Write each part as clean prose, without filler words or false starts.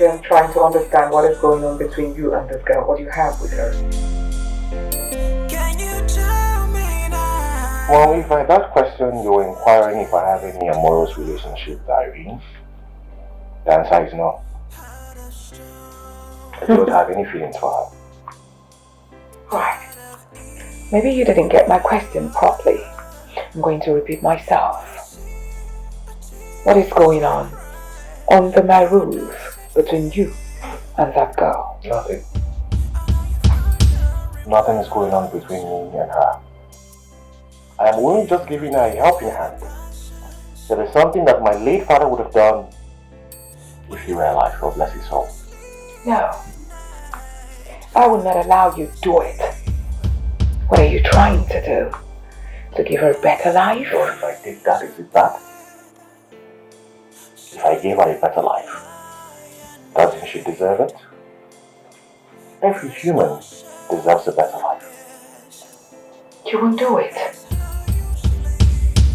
I'm trying to understand what is going on between you and this girl, what you have with her. Can you tell me now? Well, if by that question you were inquiring if I have any amorous relationship with Irene, the answer is no. I don't have any feelings for her. Right. Maybe you didn't get my question properly. I'm going to repeat myself. What is going on under my roof between you and that girl? Nothing. Nothing is going on between me and her. I am only just giving her a helping hand. There is something that my late father would have done if he were alive, God bless his soul. No. I will not allow you to do it. What are you trying to do? To give her a better life? Or if I did that, is it bad? If I gave her a better life, doesn't she deserve it? Every human deserves a better life. You won't do it.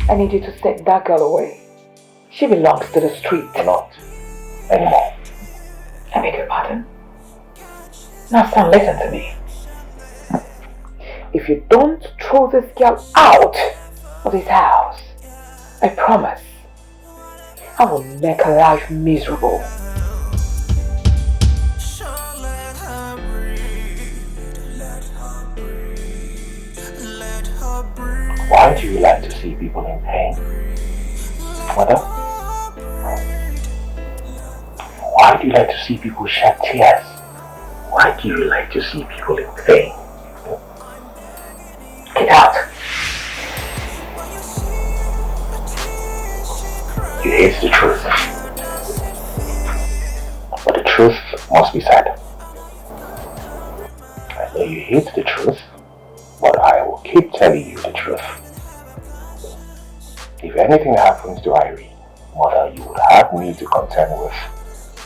I need you to take that girl away. She belongs to the street. Not anymore. I beg your pardon? Now son, listen to me. If you don't throw this girl out of this house, I promise I will make her life miserable. Why do you like to see people in pain? Mother? Why do you like to see people shed tears? Why do you like to see people in pain? Get out! You hate the truth. But the truth must be said. I know you hate the truth, but I will keep telling you the truth. If anything happens to Irene, Mother, you would have me to contend with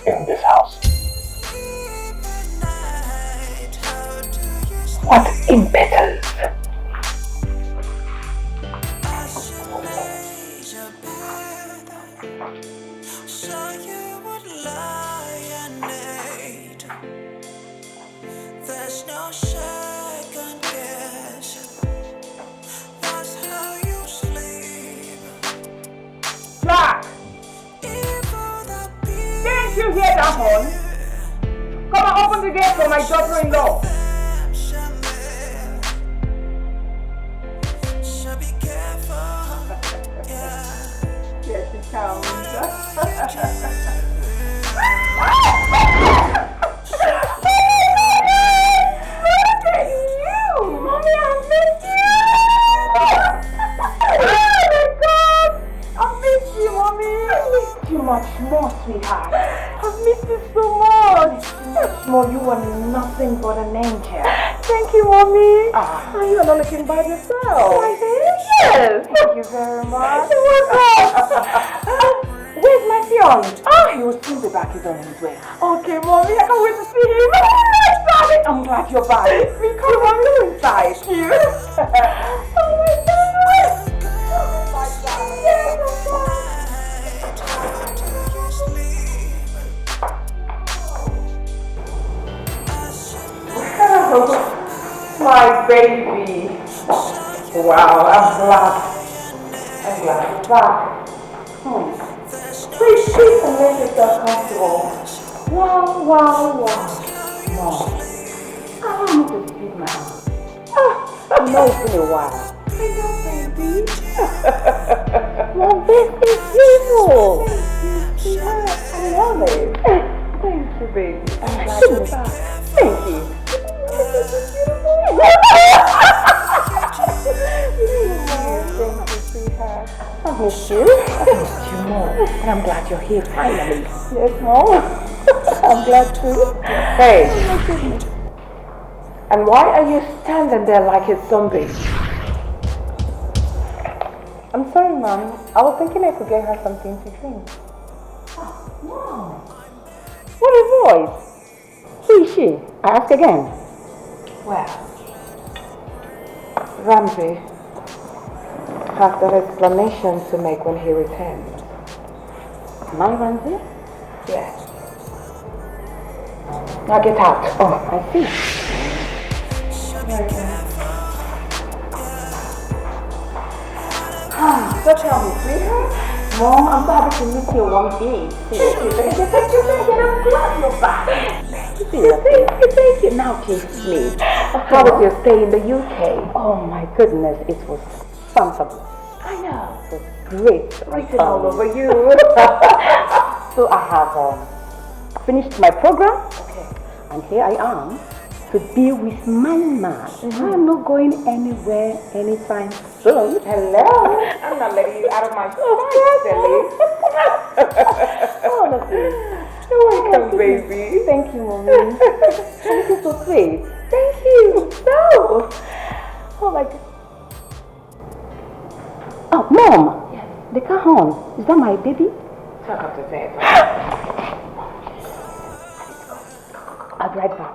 in this house. What impetus! There's no second guess. That's how you sleep. Jack! Didn't you hear that horn? Come and open the gate for my daughter-in-law. So be careful. Here she comes. Much more, sweetheart. I've missed you so much. Much more. You are nothing but an angel. Thank you, Mommy. You are not looking by yourself. Yes. Thank you very much. You're welcome. Where's my fiance? He will soon be back. He's on his way. Okay, Mommy. I can't wait to see him. Darling, I'm glad you're back. Me too, Mommy. Go inside. Thank you. Oh my God. Oh my God. Yes, my baby. Wow, I'm glad you're back. Please and make yourself comfortable. Wow. Mom, I want you to feed my house. I know it's been a while. I know, baby. Mom, this is beautiful. Thank you, I love it. Thank you, baby. I'm glad you're back. Thank you. Thank you, sweetheart. I miss you. I missed you more. And I'm glad you're here finally. Yes, Mom. I'm glad too. Hey. And why are you standing there like a zombie? I'm sorry, Mom. I was thinking I could get her something to drink. Oh, Mom. What a voice. Who is she? I ask again. Well, Ramy has that explanation to make when he returns. My Ramy? Yes. Now get out. Oh, I see. So tell me, sweetheart. Mom, I'm so happy to meet you one day. Seriously, I'm glad you're back. Thank you. Now, kiss me. How was your stay in the UK? Oh my goodness, it was fabulous. I know. It was great. Written all over you. So I have finished my program. Okay. And here I am to be with my man. I'm not going anywhere anytime soon. Hello. I'm not letting you out of my sight, silly. Honestly. You're welcome, baby. Thank you, Mommy. Thank you so sweet. Thank you. So. Oh my God. Oh, Mom. Yes. The cajon. Is that my baby? Talk up to say it. I'll be right back.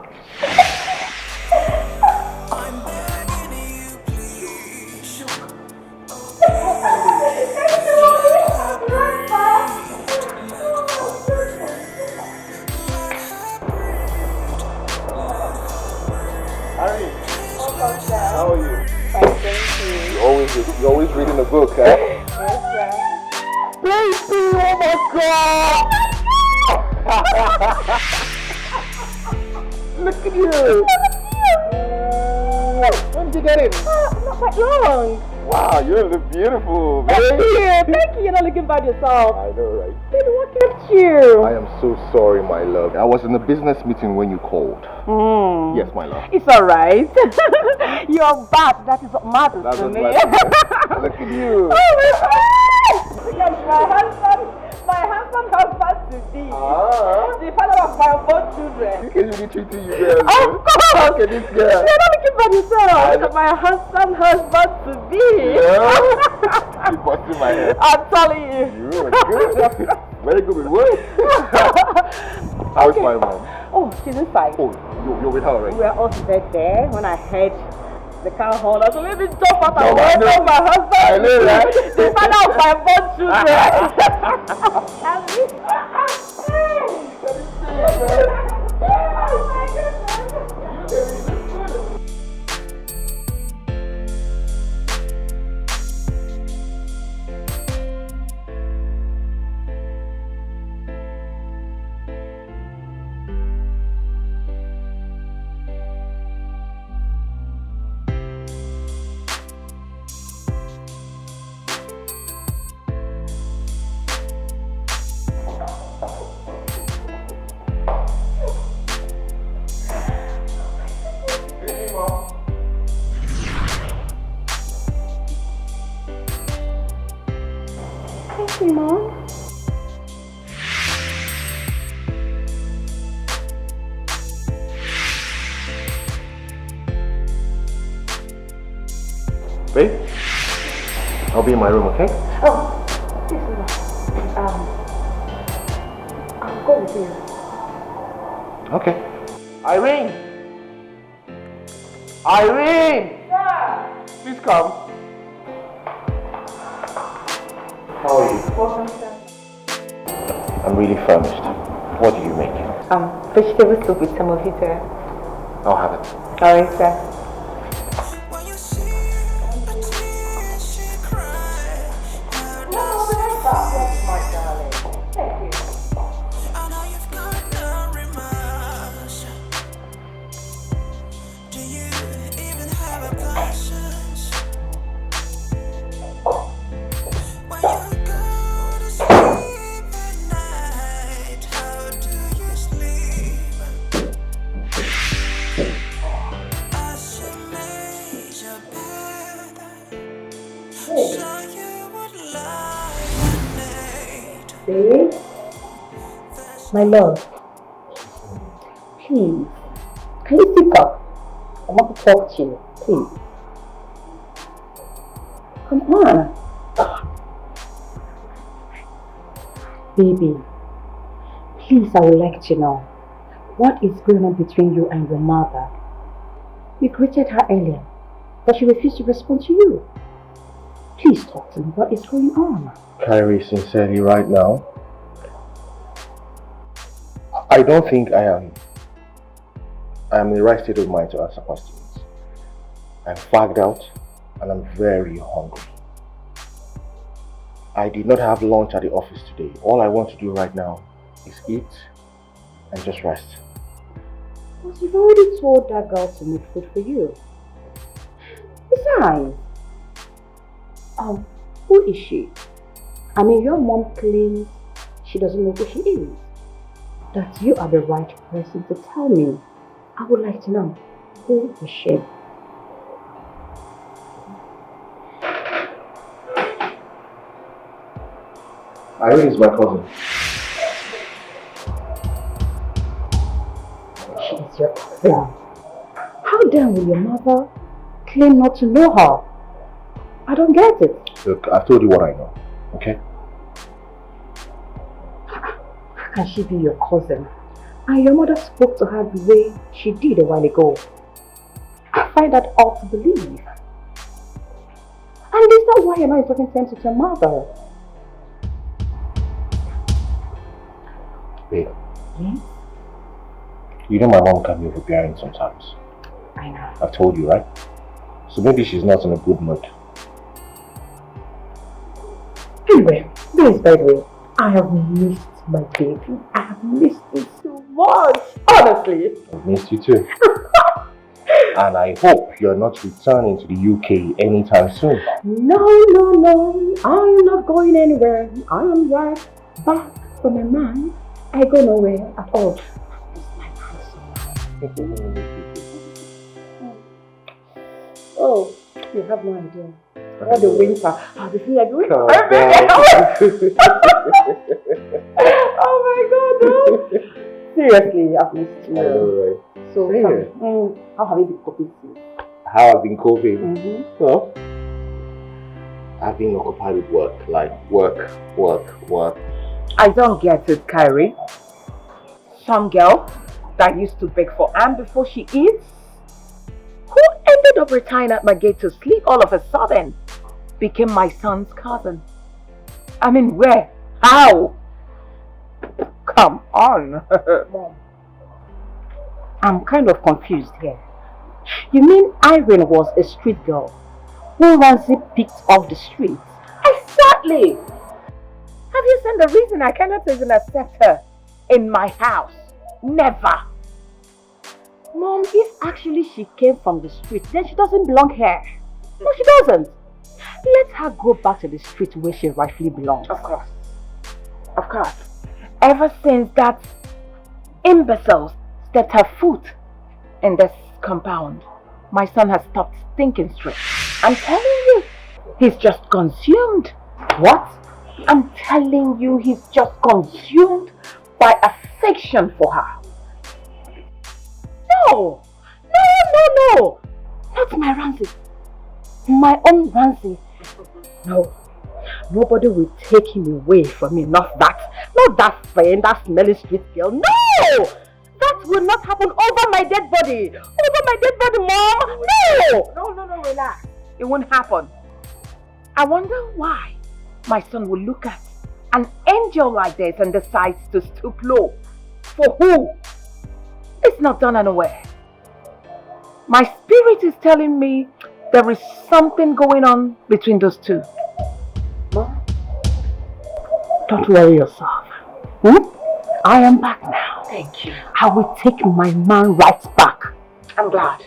Irene, how are you? Fine, thank you. You're always reading a book, eh? Yes, sir. Baby, oh my God! Look at you! When did you get it? Not quite long. Wow, you look beautiful, Thank baby! you. Thank you. You're not looking bad yourself. I know, right? Baby, what kept you? I am so sorry, my love. I was in a business meeting when you called. Yes, my love. It's alright. You're bad. That is what matters That's to what me. matters. Look at you! Oh my God! My husband to be. The father of my four children. You can really treating you girls. Of course! Look at this girl. You're not looking for yourself. My husband to be. Yeah. You're busting my head. I'm telling you. You are good. Very good with words. How's my mom? Oh, she's inside. Oh, you're with her, right? We were all seated there when I heard the car horn. So let me jump out No, and I welcome know. my husband. I know, right? The father of my four children. Thank you, Mom. Babe, I'll be in my room, okay? Oh, this is I'll go with you. Okay. Irene! Irene! Yeah. Please come. How are you? Welcome, sir. I'm really famished. What do you make? Vegetable soup with some of it, sir. I'll have it. Alright, sir. When you see the tears she cried, No, that's my darling. Thank you. I know you've got no remorse. Do you even have a conscience? When you go to sleep at night, how do you sleep? As you made your bed, so you would lie naked. Babe? My love. Please. Can you speak up? I want to talk to you. Please. Come on. Baby. Please, I would like to know. What is going on between you and your mother? You greeted her earlier, but she refused to respond to you. Please talk to me. What is going on? Kyrie, sincerely, right now, I don't think I am I'm in the right state of mind to answer questions. I'm fagged out and I'm very hungry. I did not have lunch at the office today. All I want to do right now is eat and just rest. But you've already told that girl to make food for you. Besides, who is she? I mean, your mom claims she doesn't know who she is. That you are the right person to tell me. I would like to know, who is she? Irene is my cousin. She is your cousin. How dare will your mother claim not to know her? I don't get it. Look, I've told you what I know, okay? How can she be your cousin? And your mother spoke to her the way she did a while ago. I find that hard to believe. And is that why you're not in talking terms with your mother? Babe. Yes? You know my mom can be overbearing sometimes. I know. I've told you, right? So maybe she's not in a good mood. Anyway, this by the way, I have missed my baby. I have missed it so much, honestly. I've missed you too. And I hope you're not returning to the UK anytime soon. No, I'm not going anywhere. I am right back from my man. I go nowhere at all. Oh, you have no idea. All the winter, I'll be feeling like oh my god, no. Seriously, I've missed you. I know, right? So, how have you been coping since? How I've been coping? Well, I've been occupied with work. Like work. I don't get it, Kyrie. Some girl that used to beg for Anne before she eats, who ended up retiring at my gate to sleep all of a sudden, became my son's cousin. I mean, where? How? Come on. Mom, I'm kind of confused here. You mean Irene was a street girl who Ramsey picked off the street? Exactly. Have you seen the reason I cannot even accept her in my house? Never. Mom, if actually she came from the street, then she doesn't belong here. No, she doesn't. Let her go back to the street where she rightfully belongs. Of course. Of course. Ever since that imbecile stepped her foot in this compound, my son has stopped thinking straight. I'm telling you, he's just consumed. What? I'm telling you, he's just consumed by affection for her. No! Not my Ramsey. My own Ramsey. No. Nobody will take him away from me. Not that friend, that smelly street girl. No! That will not happen over my dead body. Over my dead body, Mom. No, relax. It won't happen. I wonder why my son will look at an angel like this and decides to stoop low. For who? It's not done unaware. My spirit is telling me there is something going on between those two. Mom, don't worry yourself. I am back now. Thank you. I will take my man right back. I'm glad.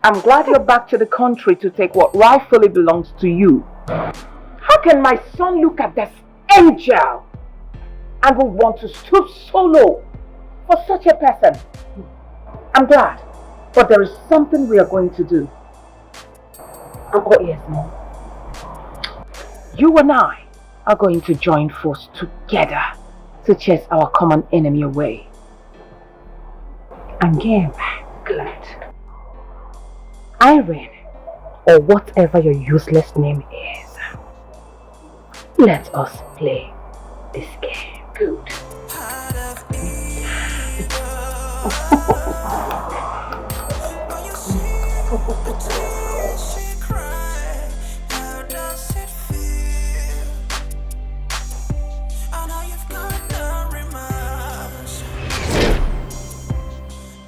I'm glad you're back to the country to take what rightfully belongs to you. How can my son look at this angel and will want to stoop so low for such a person? I'm glad, but there is something we are going to do. I'm all ears, Mom. You and I are going to join force together to chase our common enemy away. I'm game. Glad. Irene, or whatever your useless name is, let us play this game. Good.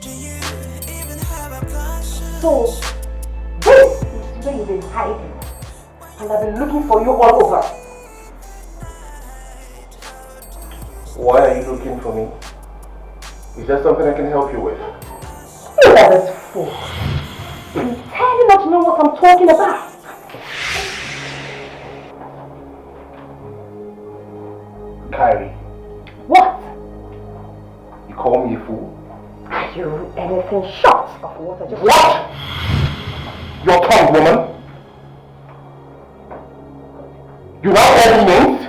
Do you So, this is where you've been hiding. And I've been looking for you all over. Why are you looking for me? Is there something I can help you with? You are this fool. Pretending not to know what I'm talking about. Kyrie. What? You call me a fool? Are you anything short of what I just What? Your tongue, woman? You now call me names?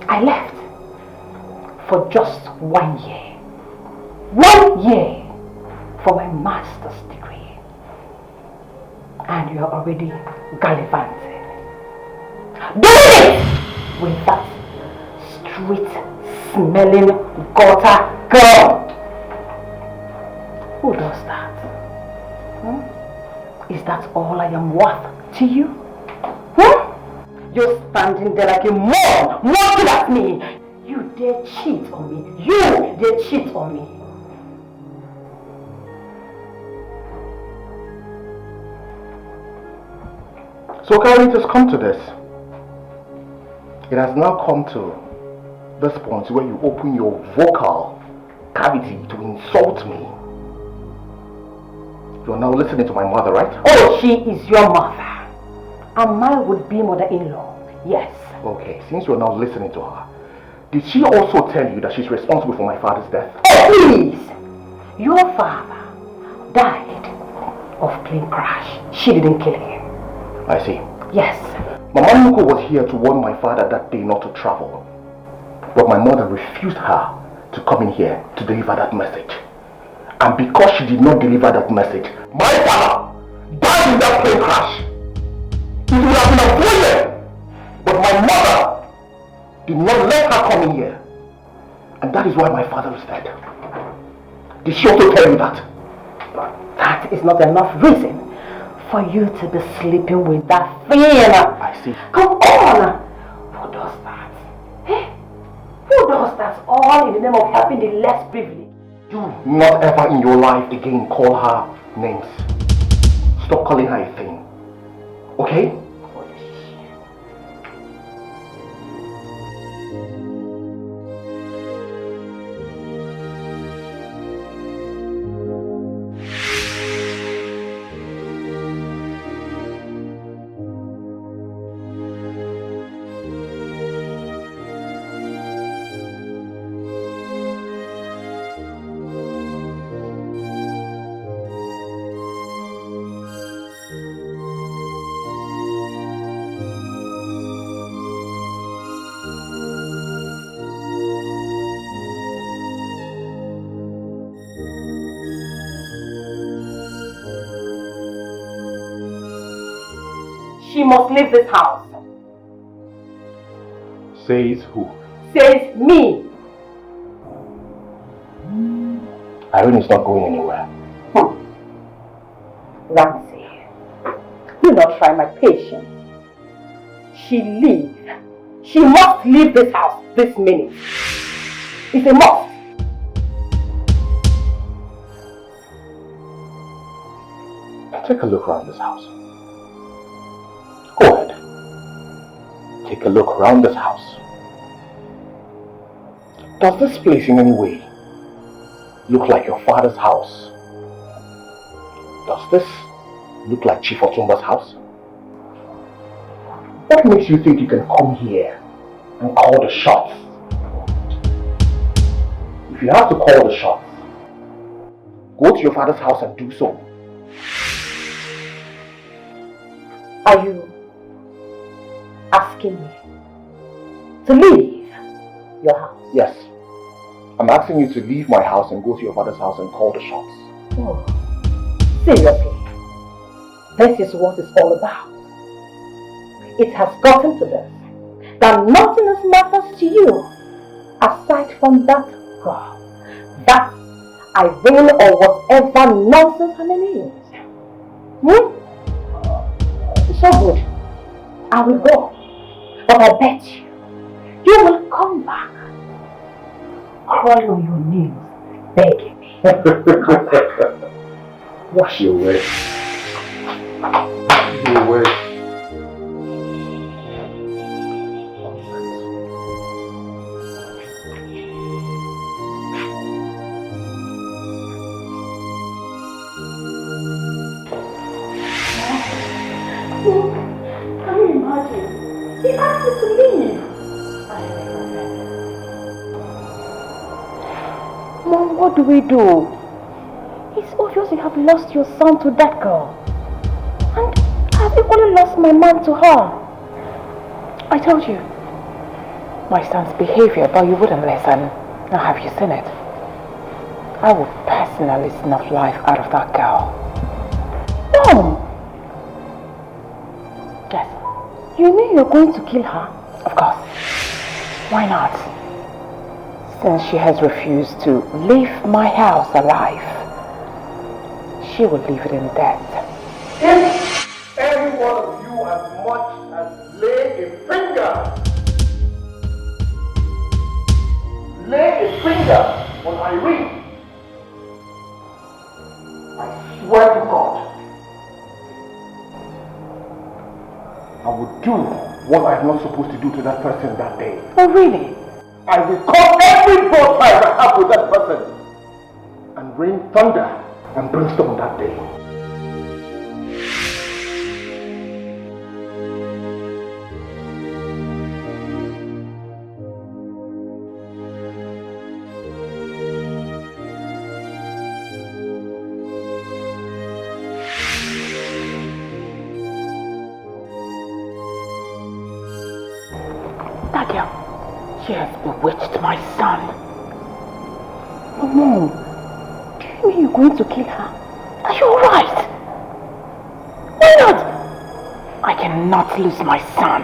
I left for just 1 year. 1 year for my master's degree. And you're already gallivanting. Doing it with that street-smelling gutter girl. Who does that? Is that all I am worth to you? You're standing there like a moron, mocking at me. You dare cheat on me. You dare cheat on me. So Kyrie, it has come to this. It has now come to this point where you open your vocal cavity to insult me. You are now listening to my mother, right? Oh, she is your mother. And my would-be mother-in-law. Yes. Okay, since you are now listening to her, did she also tell you that she's responsible for my father's death? Oh, please! Your father died of plane crash. She didn't kill him. I see. Yes. Mama Nuko was here to warn my father that day not to travel. But my mother refused her to come in here to deliver that message. And because she did not deliver that message, my father died in that plane crash. It would have been avoided. But my mother did not let her come in here. And that is why my father is dead. Did she also tell you that? That is not enough reason for you to be sleeping with that thing. I see. Come on! Who does that? Eh? Who does that all in the name of helping the less privileged? Do not ever in your life again call her names. Stop calling her a thing. Okay? She must leave this house. Says who? Says me. Irene is not going anywhere. Ramy, do not try my patience. She leave. She must leave this house this minute. It's a must. Take a look around this house. Go ahead. Take a look around this house. Does this place in any way look like your father's house? Does this look like Chief Otumba's house? What makes you think you can come here and call the shots? If you have to call the shots, go to your father's house and do so. Are you asking me to leave your house? Yes. I'm asking you to leave my house and go to your father's house and call the shots. Oh, seriously? This is what it's all about. It has gotten to this, that nothing else matters to you aside from that girl, that Irene or whatever nonsense her name is. So good. I will go. But I bet you will come back, crawl on your knees, begging me. Wash Your it. way. Your way. Can you imagine? He asked me to leave. Mom, what do we do? It's obvious you have lost your son to that girl. And I've equally lost my man to her. I told you. My son's behavior, but you wouldn't listen. Now have you seen it? I will personally snuff life out of that girl. Mom! Yes, You mean you're going to kill her? of course. Why not? Since she has refused to leave my house alive, she will leave it in death. If any one of you as much as lay a finger on Irene, I swear to God, I would do what I'm not supposed to do to that person that day. Oh, really? I will call every bow tie I have with that person and rain thunder and brimstone that day. That girl, she has bewitched my son. Oh, Mom, do you mean you're going to kill her? Are you alright? Why not? I cannot lose my son.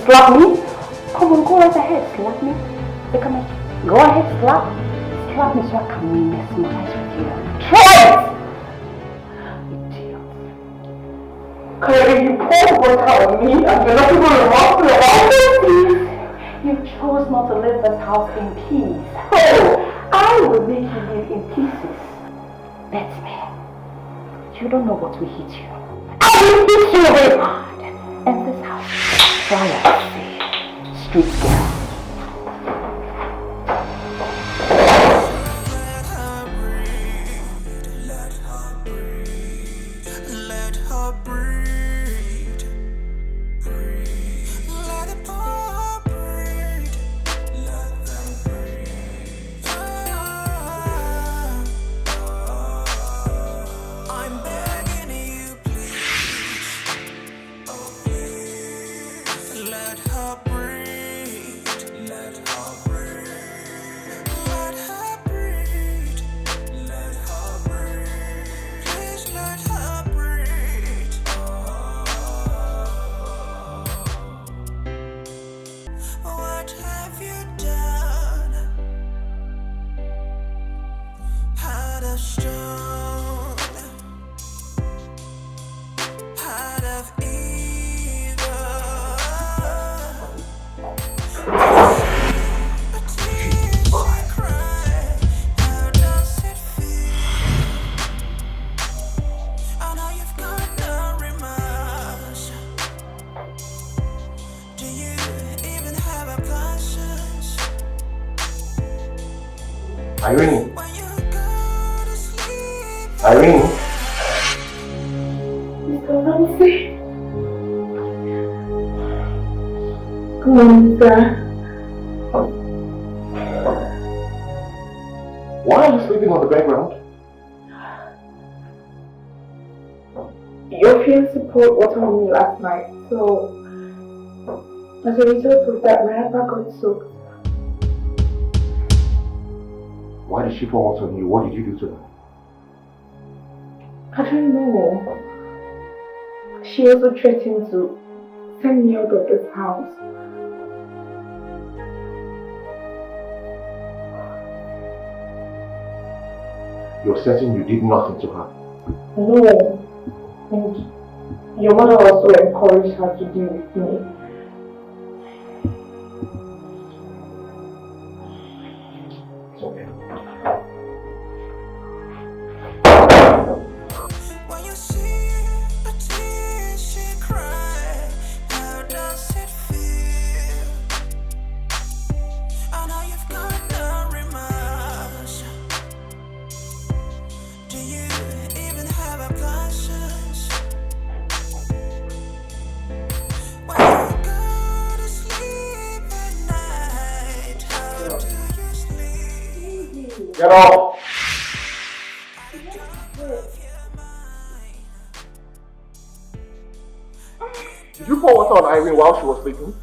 Slap me? Come on, go right ahead, slap me. Look at me. Go ahead, slap. Slap me so I can mesmerize with you. Try it! Idiot. Clearly you poured water on me and you're not even remorseful about it. You chose not to leave this house in peace. Oh, I will make you live in pieces. Bet me. You don't know what will hit you. I will hit you very hard. And this house. Try and see. Street girl. Let her breathe. Irene? Irene? Mr. Ramsey? Come on, sir. Why are you sleeping on the background? Your fiancé poured water on me last night, so as a result of that, my wrapper got soaked. Why did she pour water on you? What did you do to her? I don't know. She also threatened to send me out of this house. You're certain you did nothing to her? No. And your mother also encouraged her to deal with me. It's okay. When you see the tears she cried, how does it feel? I know you've got no remorse. Do you even have a conscience? When you go to sleep at night, how do you sleep? Get off! Did you pour water on Irene while she was sleeping?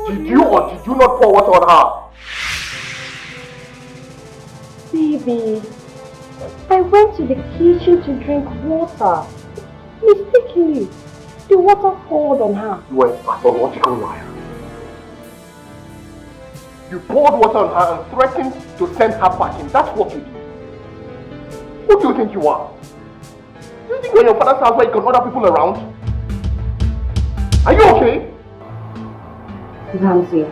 Did you or did you not pour water on her? Baby, I went to the kitchen to drink water. Mistakenly, the water poured on her. You were a pathological liar. You poured water on her and threatened to send her packing. That's what you did. Who do you think you are? Do you think you're in your father's house where you got other people around? Are you okay? Ramsey,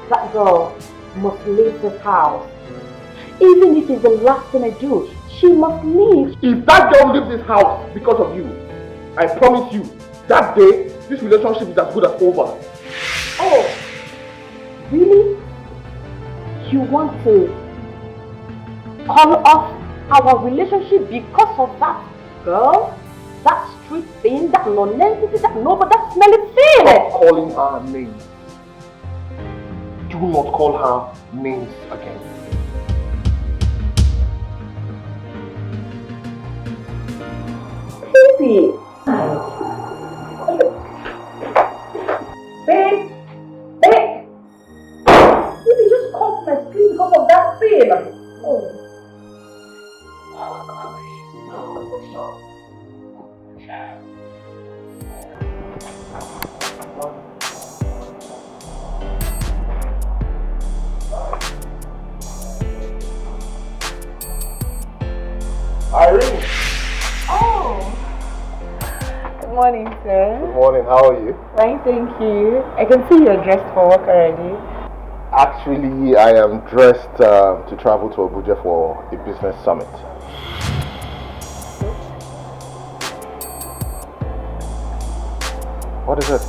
that girl must leave this house. Even if it's the last thing I do, she must leave. If that girl leaves this house because of you, I promise you, that day, this relationship is as good as over. Oh, really? You want to call off our relationship because of that girl? That street thing, that non-entity, that smelly thing? Stop calling her names. Do not call her names again. Baby! Babe! Babe! Baby, just come to my screen because of that thing! Oh. Irene! Oh! Good morning, sir. Good morning, how are you? Fine, thank you. I can see you're dressed for work already. Actually, I am dressed to travel to Abuja for a business summit. What is it?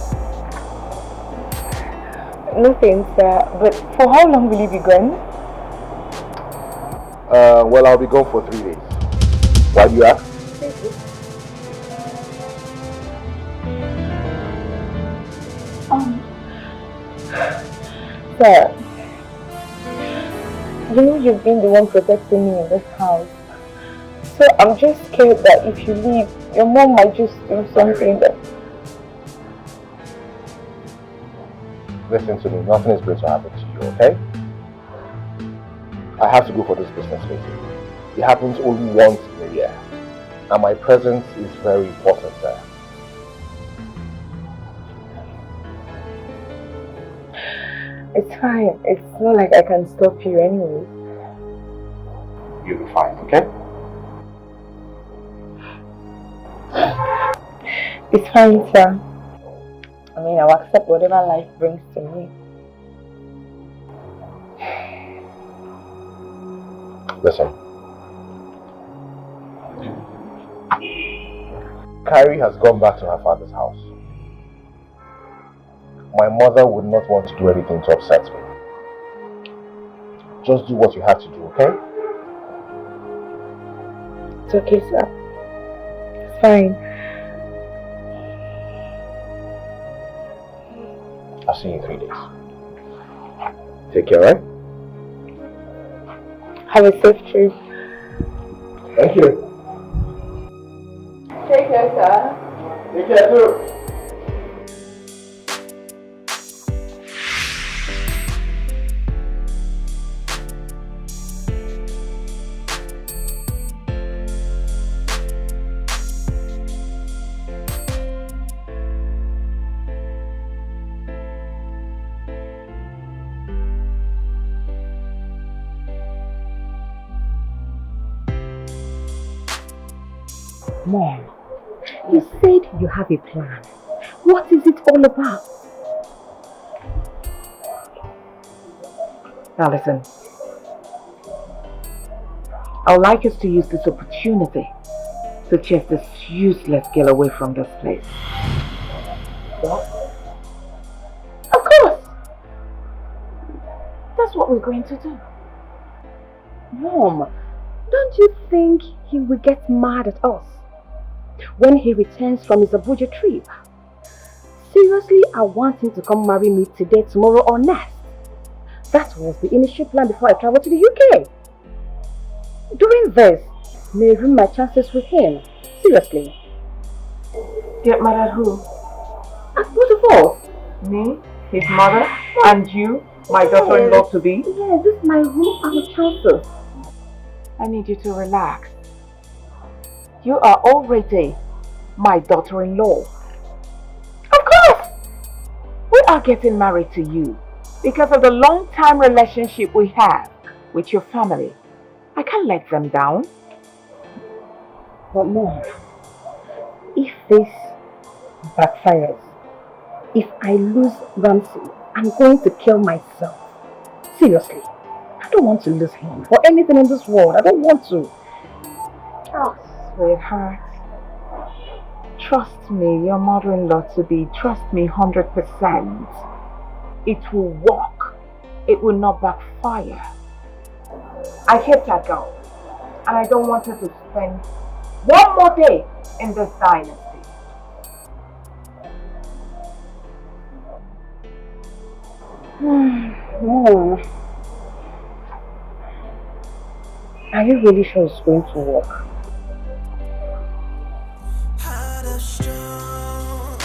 Nothing, sir. But for how long will you be gone? Well, I'll be gone for 3 days. Why do you ask? Sir, you know you've been the one protecting me in this house. So I'm just scared that if you leave, your mom might just do something that... Listen to me, nothing is going to happen to you, okay? I have to go for this business meeting. It happens only once in a year, and my presence is very important there. It's fine. It's not like I can stop you anyway. You'll be fine, okay? It's fine, sir. I mean, I'll accept whatever life brings to me. Listen. Kyrie has gone back to her father's house. my mother would not want to do anything to upset me. Just do what you have to do, okay? It's okay, sir. It's fine. I'll see you in 3 days. Take care, right? Have a safe trip. Thank you. Take care, sir. Take care too. Mom, you said you have a plan. What is it all about? Now listen. I would like us to use this opportunity to chase this useless girl away from this place. What? Of course! That's what we're going to do. Mom, don't you think he will get mad at us when he returns from his Abuja trip? Seriously, I want him to come marry me today, tomorrow or next. That was the initial plan before I traveled to the UK. Doing this may ruin my chances with him. Seriously. Get mad at who? At both of us. Me, his mother, and you, my daughter-in-law to be? Yeah, this might ruin our chances. I need you to relax. You are already my daughter-in-law. Of course! We are getting married to you because of the long-time relationship we have with your family. I can't let them down. But Mom, if this backfires, if I lose Ramsey, I'm going to kill myself. Seriously. I don't want to lose him for anything in this world. I don't want to. Oh, sweetheart. Trust me, your mother-in-law to be. Trust me 100%. It will work. It will not backfire. I hate that girl. And I don't want her to spend one more day in this dynasty. Mom, are you really sure it's going to work? Heart of stone,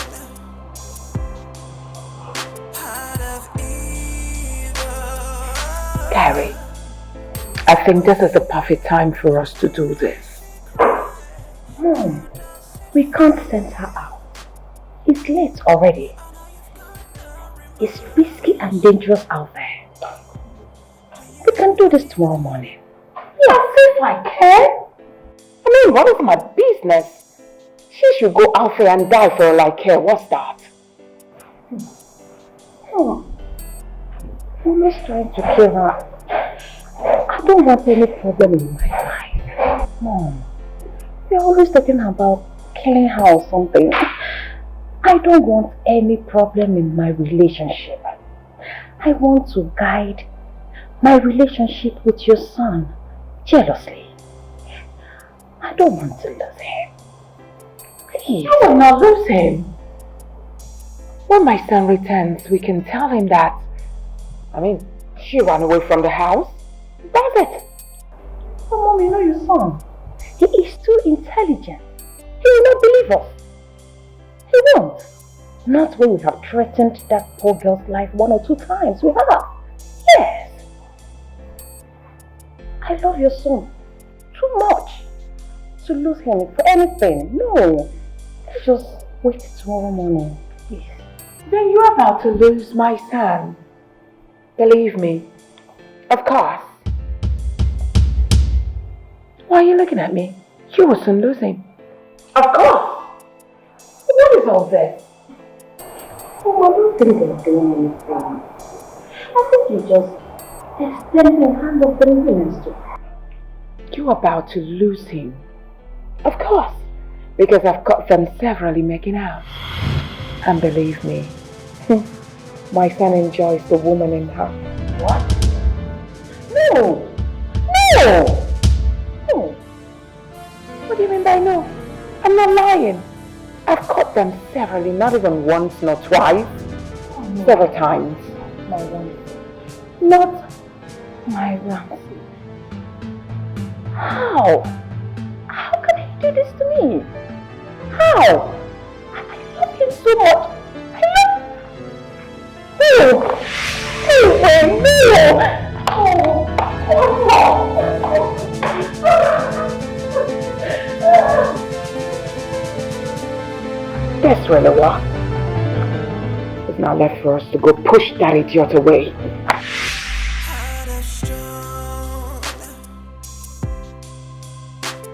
heart of evil. Gary, I think this is the perfect time for us to do this. Mom, we can't send her out. It's late already. It's risky and dangerous out there. We can do this tomorrow morning. Yes, if I can. I mean, what is my business? She should go out there and die for all I care. What's that? Oh, I'm just trying to kill her. I don't want any problem in my life. Mom, we're always talking about killing her or something. I don't want any problem in my relationship. I want to guide my relationship with your son jealously. I don't want to lose him. Please. I will not lose him. When my son returns, we can tell him that. She ran away from the house. That's it. But Mom, you know your son. He is too intelligent. He will not believe us. He won't. Not when we have threatened that poor girl's life 1 or 2 times. We have. Yes. I love your son too much to lose him for anything. No. Let's just wait tomorrow morning, please. Then you're about to lose my son. Believe me. Of course. Why are you looking at me? You will soon lose him. Of course. What is all this? Oh, I don't think they're doing anything. I think you're just extending a hand of forgiveness to her. You're about to lose him. Of course. Because I've caught them severally making out. And believe me, my son enjoys the woman in her. What? No! No! No. What do you mean by no? I'm not lying. I've caught them severally, not even once, not twice. Oh, no. Several times. My Ramsey. Not my Ramsey. How? How can he do this to me? How? I love him so much. I love him. Oh! Oh, no! Oh! That's really what. It's now left for us to go push that idiot away. Heart of stone,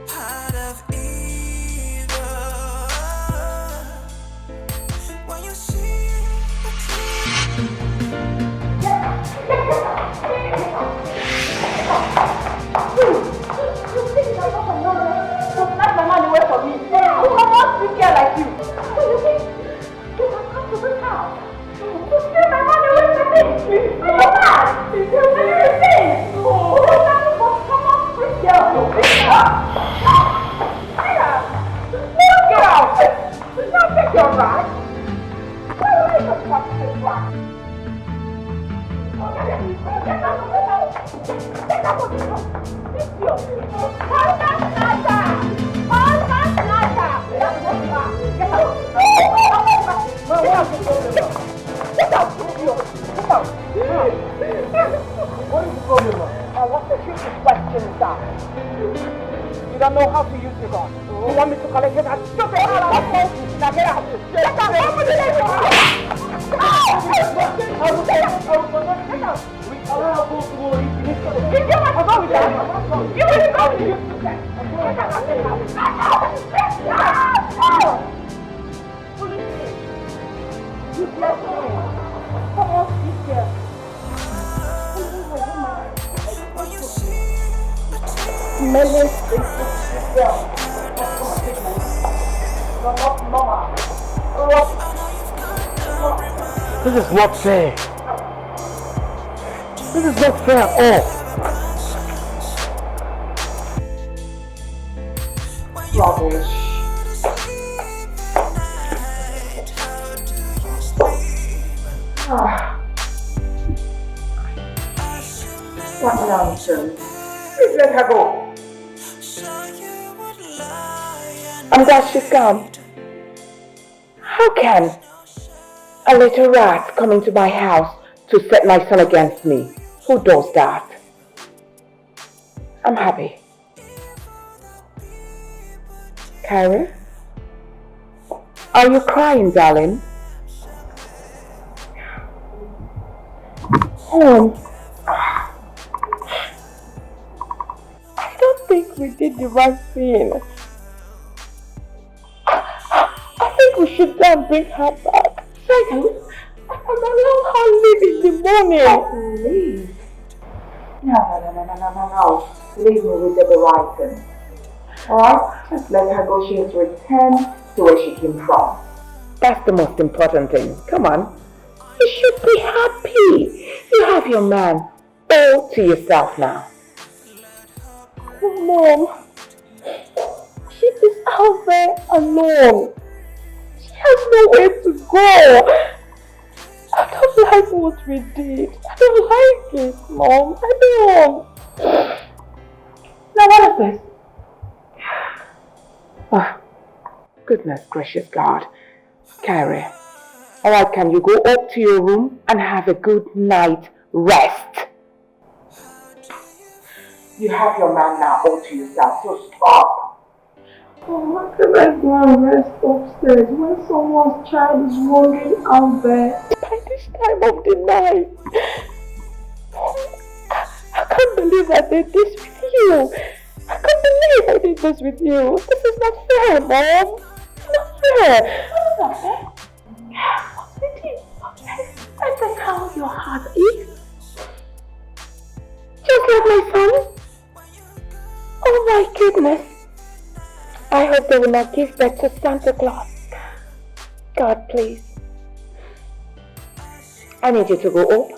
heart of evil. When you see the You think I'm not a mother? So snatch my man away from me. Who wants to care like you? So you think you can come to this house to steal my money away from me? Are you mad? Are you insane? Who is that for someone free girl? Get out! Now take your right. Why are you just come to this one? Get out of the house! Get out of the house! What is the problem now? What's the tricky question, sir? You don't know how to use the gun. You want me to collect it and stop it? Now get out. Get out. I will protect you. We allow both to go in. You can't go with that. You will go with you. Come on, be here. Millions of girls. This is not fair. This is not fair at all. Rubbish. What nonsense. Please let her go. I'm glad she's gone. How can a little rat come into my house to set my son against me? Who does that? I'm happy. Kyrie? Are you crying, darling? I don't think we did the right thing. I think we should go and bring her back. And allow her leave in the morning. Leave? No. Leave me with the right thing. Alright? Just let her go. She has returned to where she came from. That's the most important thing. Come on. You should be happy. You have your man all to yourself now. Mom, she is out there alone. She has nowhere to go. I don't like what we did. I don't like it, Mom. I don't. Now what is this? Oh, goodness gracious God. Kyrie. Alright, can you go up to your room and have a good night rest? You have your man now all to yourself, so stop. Oh, how can I go and rest upstairs when someone's child is wandering out there by this time of the night? I can't believe I did this with you. I can't believe I did this with you. This is not fair, Mom. It's not fair. It's not fair. That's how your heart is. Just like my son. Oh my goodness. I hope they will not give birth to Santa Claus. God, please. I need you to go up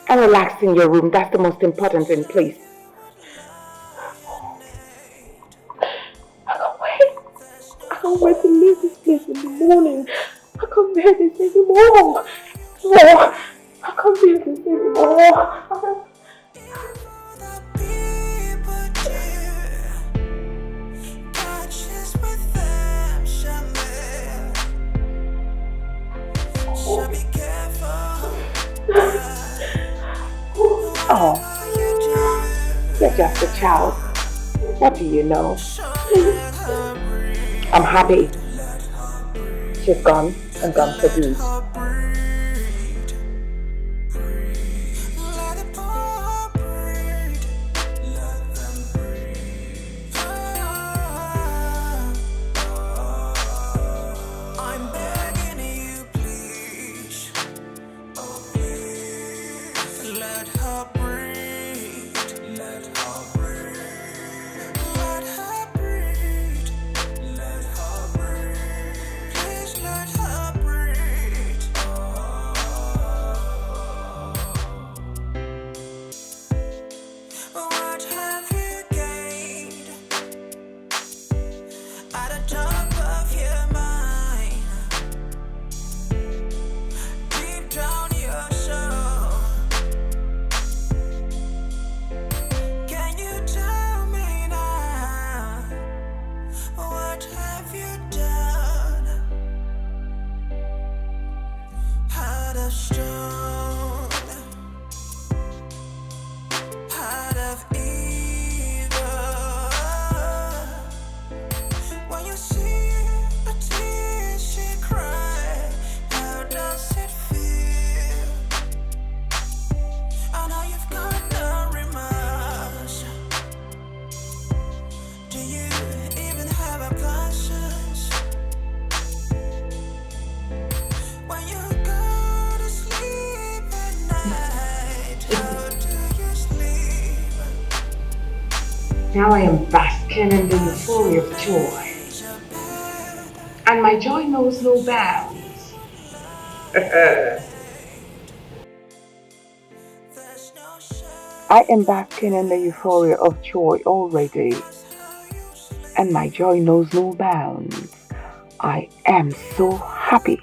and relax in your room. That's the most important thing, please. I can't wait. I can't wait to leave this place in the morning. I can't bear this anymore. No, I can't bear this anymore. Oh, you're just a child. What do you know? I'm happy. She's gone and gone for good. Now I am basking in the euphoria of joy, and my joy knows no bounds. I am basking in the euphoria of joy already, and my joy knows no bounds. I am so happy.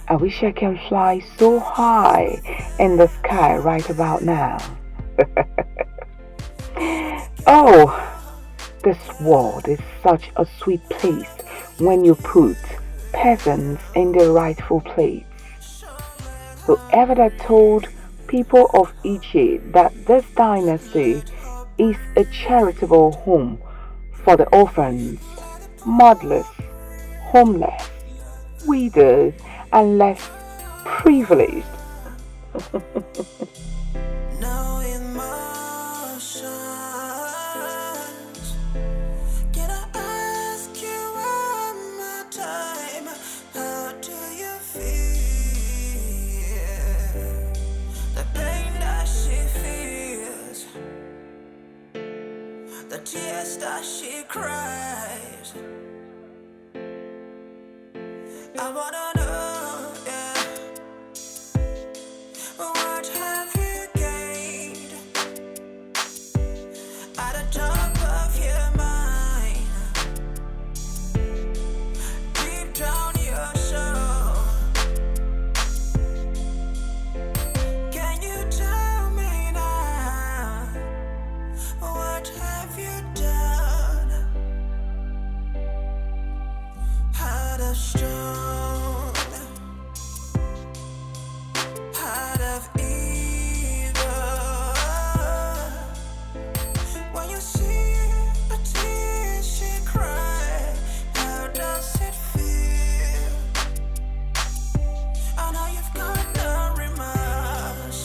I wish I can fly so high in the sky right about now. Oh, this world is such a sweet place when you put peasants in their rightful place. Whoever that told people of Egypt that this dynasty is a charitable home for the orphans, motherless, homeless, widows, and less privileged. No emotions. Can I ask you one more time? How do you feel? The pain that she feels, the tears that she cries. I wanna know, yeah. What have you gained at the top of your mind? Deep down your soul. Can you tell me now? What have you done? Heart of stone, heart of evil. When you see a tear she cry, how does it feel? I know you've got no remorse.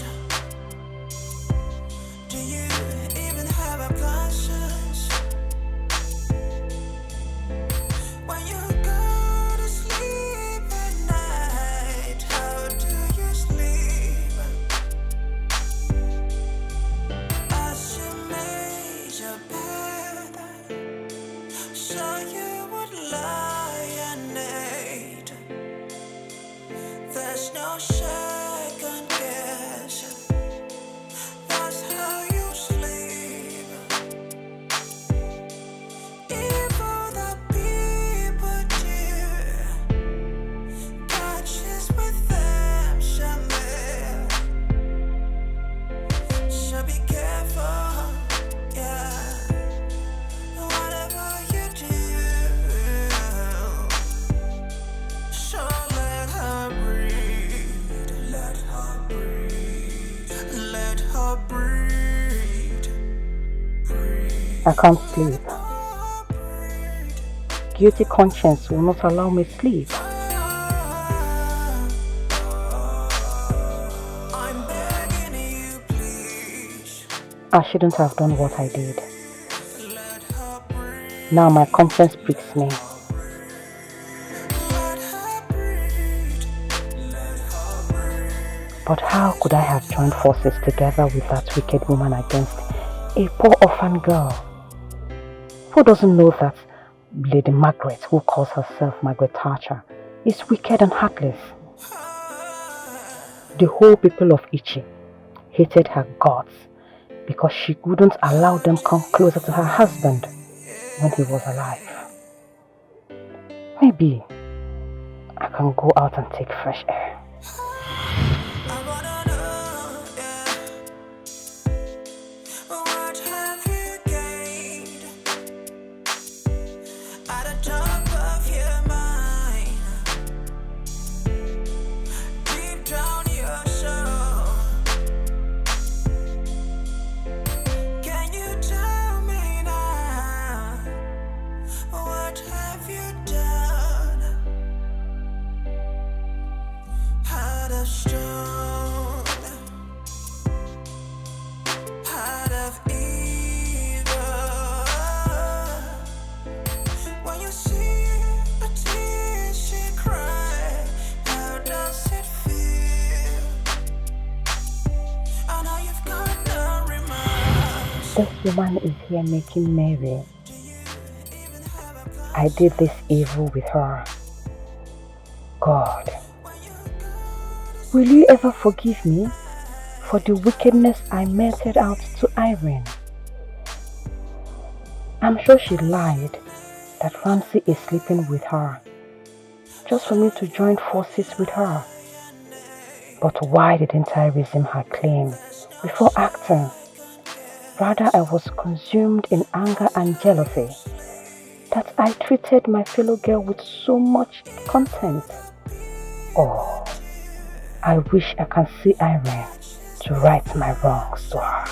Do you even have a conscience? When you go to sleep I can't sleep. Guilty conscience will not allow me sleep. I shouldn't have done what I did. Now my conscience pricks me. But how could I have joined forces together with that wicked woman against a poor orphan girl? Who doesn't know that Lady Margaret, who calls herself Margaret Thatcher, is wicked and heartless? The whole people of Ichi hated her gods because she wouldn't allow them come closer to her husband when he was alive. Maybe I can go out and take fresh air. This woman is here making merry. I did this evil with her. God, will you ever forgive me for the wickedness I meted out to Irene? I'm sure she lied that Ramsey is sleeping with her, just for me to join forces with her. But why didn't I resume her claim before acting? Rather, I was consumed in anger and jealousy that I treated my fellow girl with so much contempt. Oh, I wish I can see Irene to right my wrongs to her.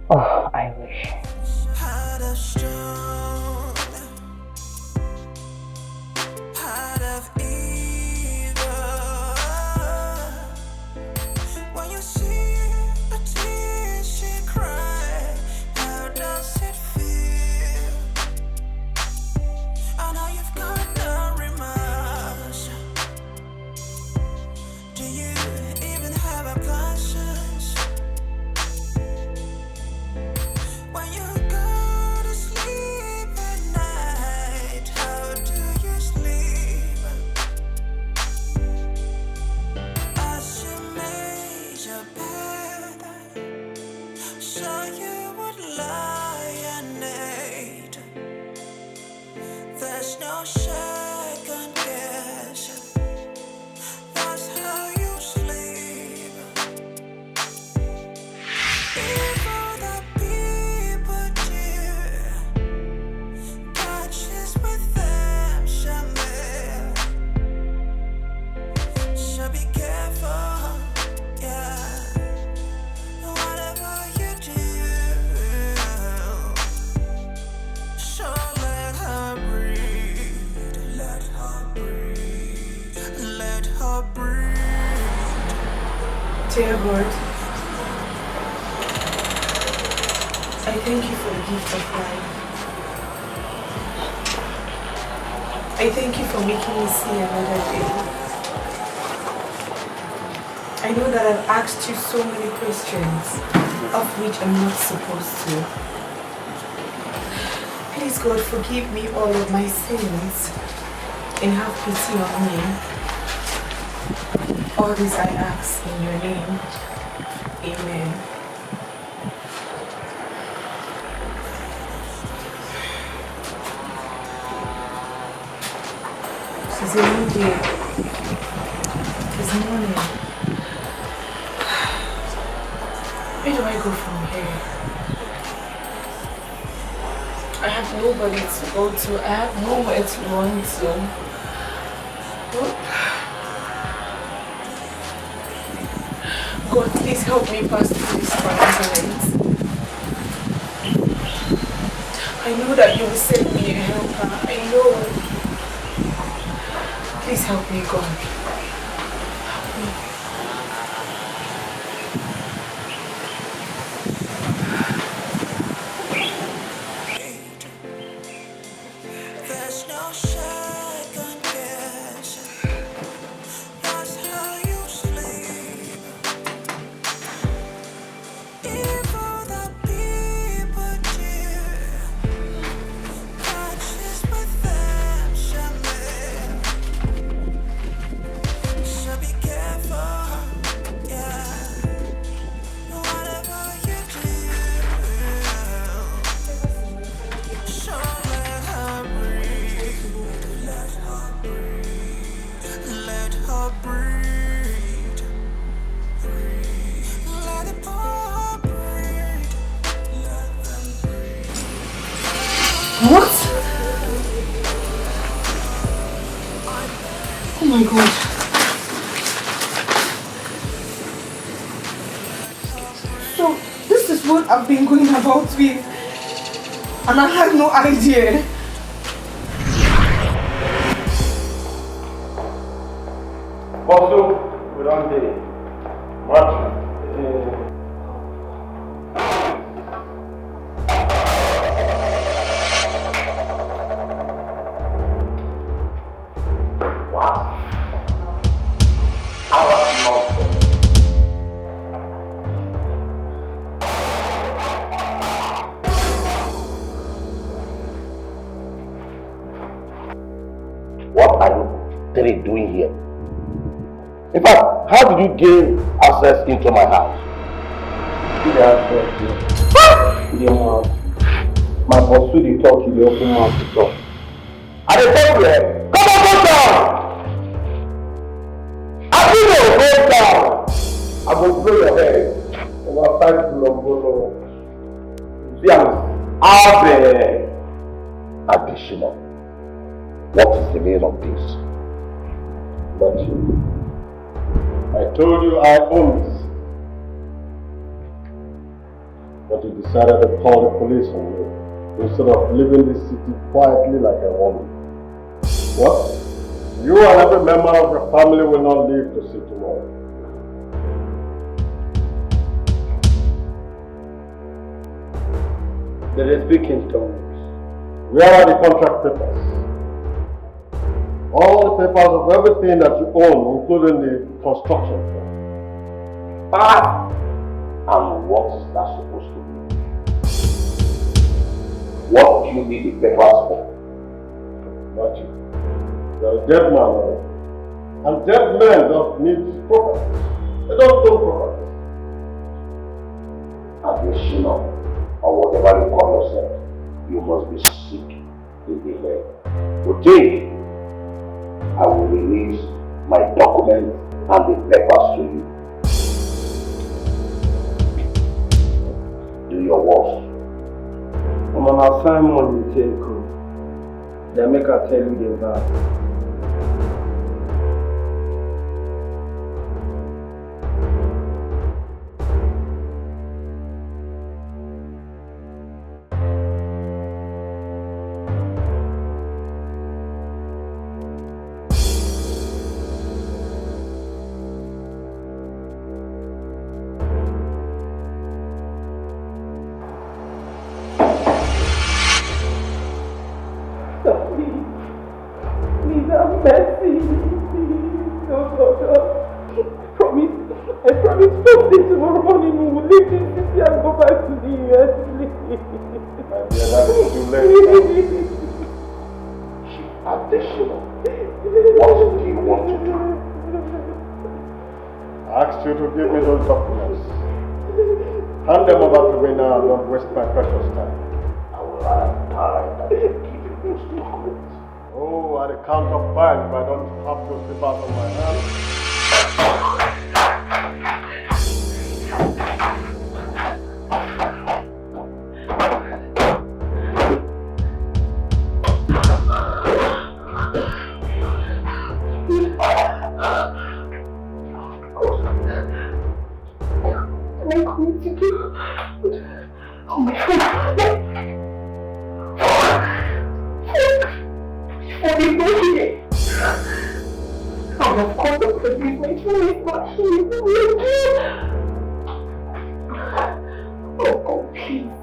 Oh, I wish. Dear Lord, I thank you for the gift of life. I thank you for making me see another day. I know that I've asked you so many questions, of which I'm not supposed to. Please, God, forgive me all of my sins and have pity on me. All this I ask in your name. Amen. It's a new day. It's morning. Where do I go from here? I have nobody to go to. I have nowhere to run to. God, please help me pass through this quarantine. I know that you will save me and help her. I know. Please help me, God. Help me. There's no second guessing. That's how you sleep. Evil that people do. Conscious with them, so be careful, yeah. Whatever you do, so let her breathe. Let her breathe. Let her breathe. Let the poor breathe. Let them breathe. What? Oh my God. So, this is what I've been going about with, and I had no idea. Also, we don't did it. Much. Wow. How was not What are you three doing here? In fact, how did you gain access into my house? My boss will talk to the open mouth to talk. I dey tell you, come on, go down! I feel you go down! I go blow your head. About 5 kilometers. Abe! Additional. What is the meaning of this? But I told you I own this. But you decided to call the police on me instead of living this city quietly like a woman. What? You and every member of your family will not live to see tomorrow. They speak in tongues. Where are the contract papers? All the papers of everything that you own, including the construction firm. And what is that supposed to be? What do you need the papers for? Not you. You're a dead man, right? And dead men don't need property. They don't own property. Additional, or whatever you call yourself, you must be sick in the head. You think I will release my documents and the papers to you? Do your worst. I'm on assignment with Take. They make her tell you the bad. Additional, what do you want to do? I asked you to give me those documents. Hand them over to me now and don't waste my precious time. I will rather die than to give you those documents. Oh, at the count of 5 if I don't have those papers on my hands. please, my phone is not here. Oh, please.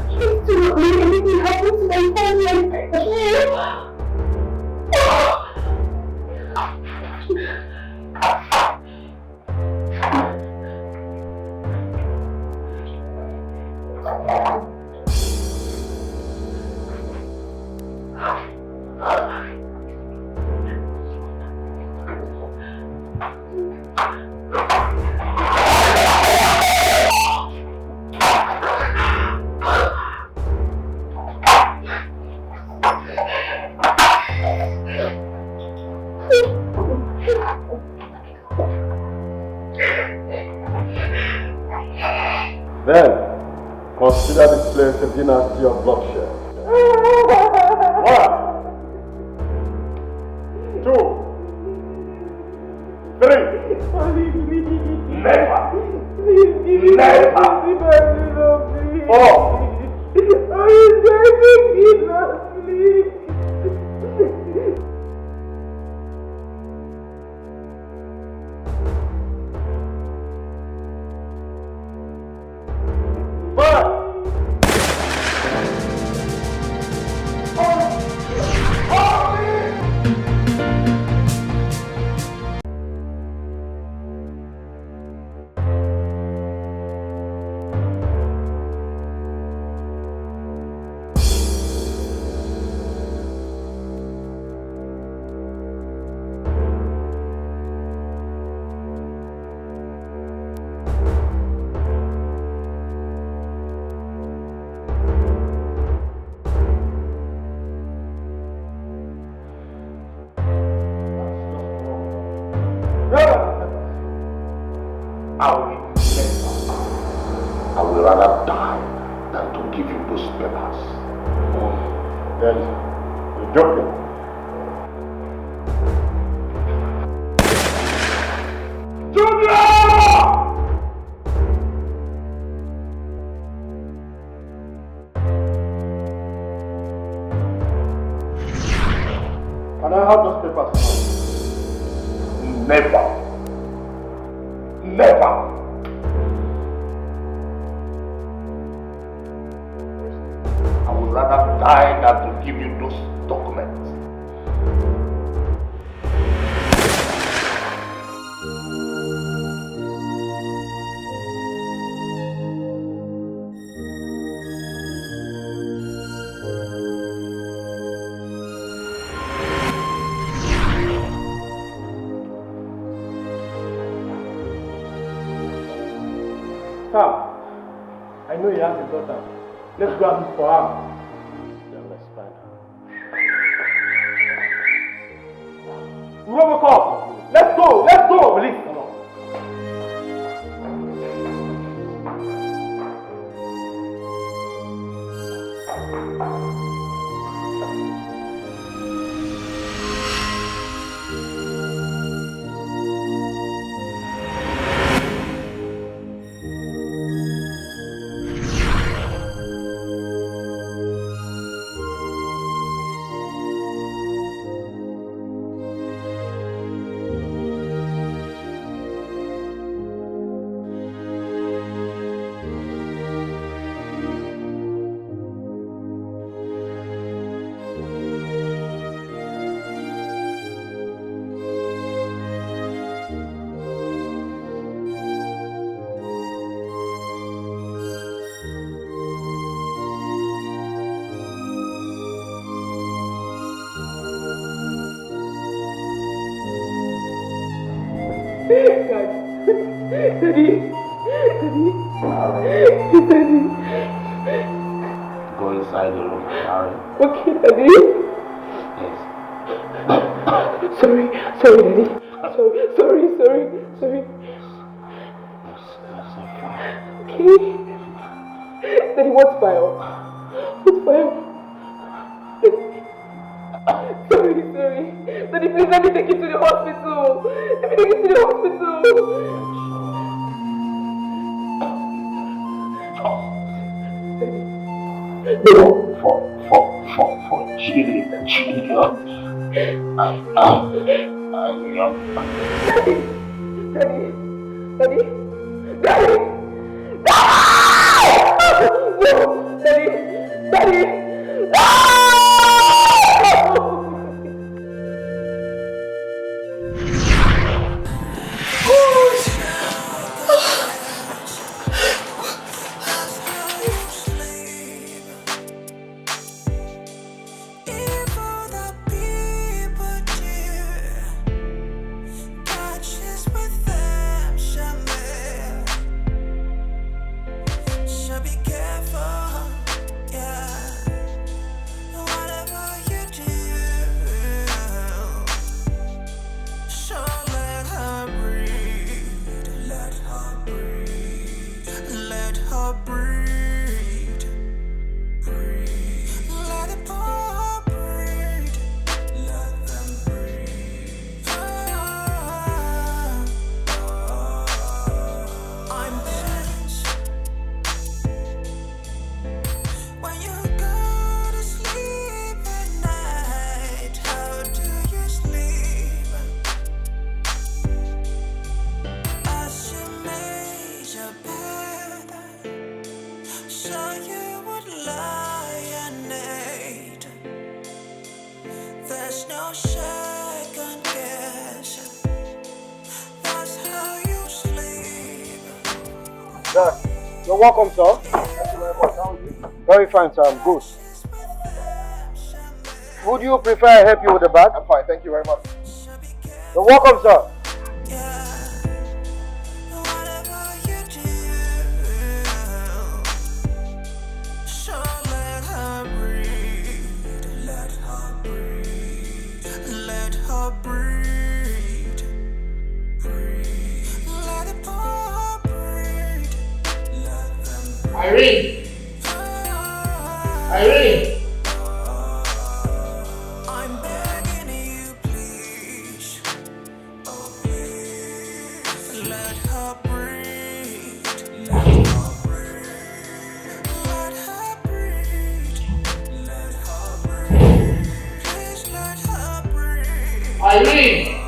Please do not let anything happen to my family, I beg you. Then, consider this place a dynasty of bloodshed. 1, 2, 3. Never. Never. 4. I will rather die than to give you those papers. Then, you're joking. Can I have those papers now? Never. Never. I would rather die than to give you those documents. Sam, I know you have a daughter. Let's go and look for her. Then let's find her. Robocop! Let's go! Let's go! Please, come on. Go inside the room, Harry. Okay, Daddy. Yes. Sorry, Daddy. Sorry. Okay. Daddy, what file? Sorry. Daddy, please let me take you to the hospital. No, for chilling the children. You're welcome, sir. Thank you very much. How are you? Very fine, sir. I'm good. Would you prefer I help you with the bag? I'm fine. Thank you very much. You're welcome, sir. Irene! Irene! I'm begging you, please. Oh, please. Let her breathe. Let her breathe. Let her breathe. Let her breathe. Please let her breathe. Irene!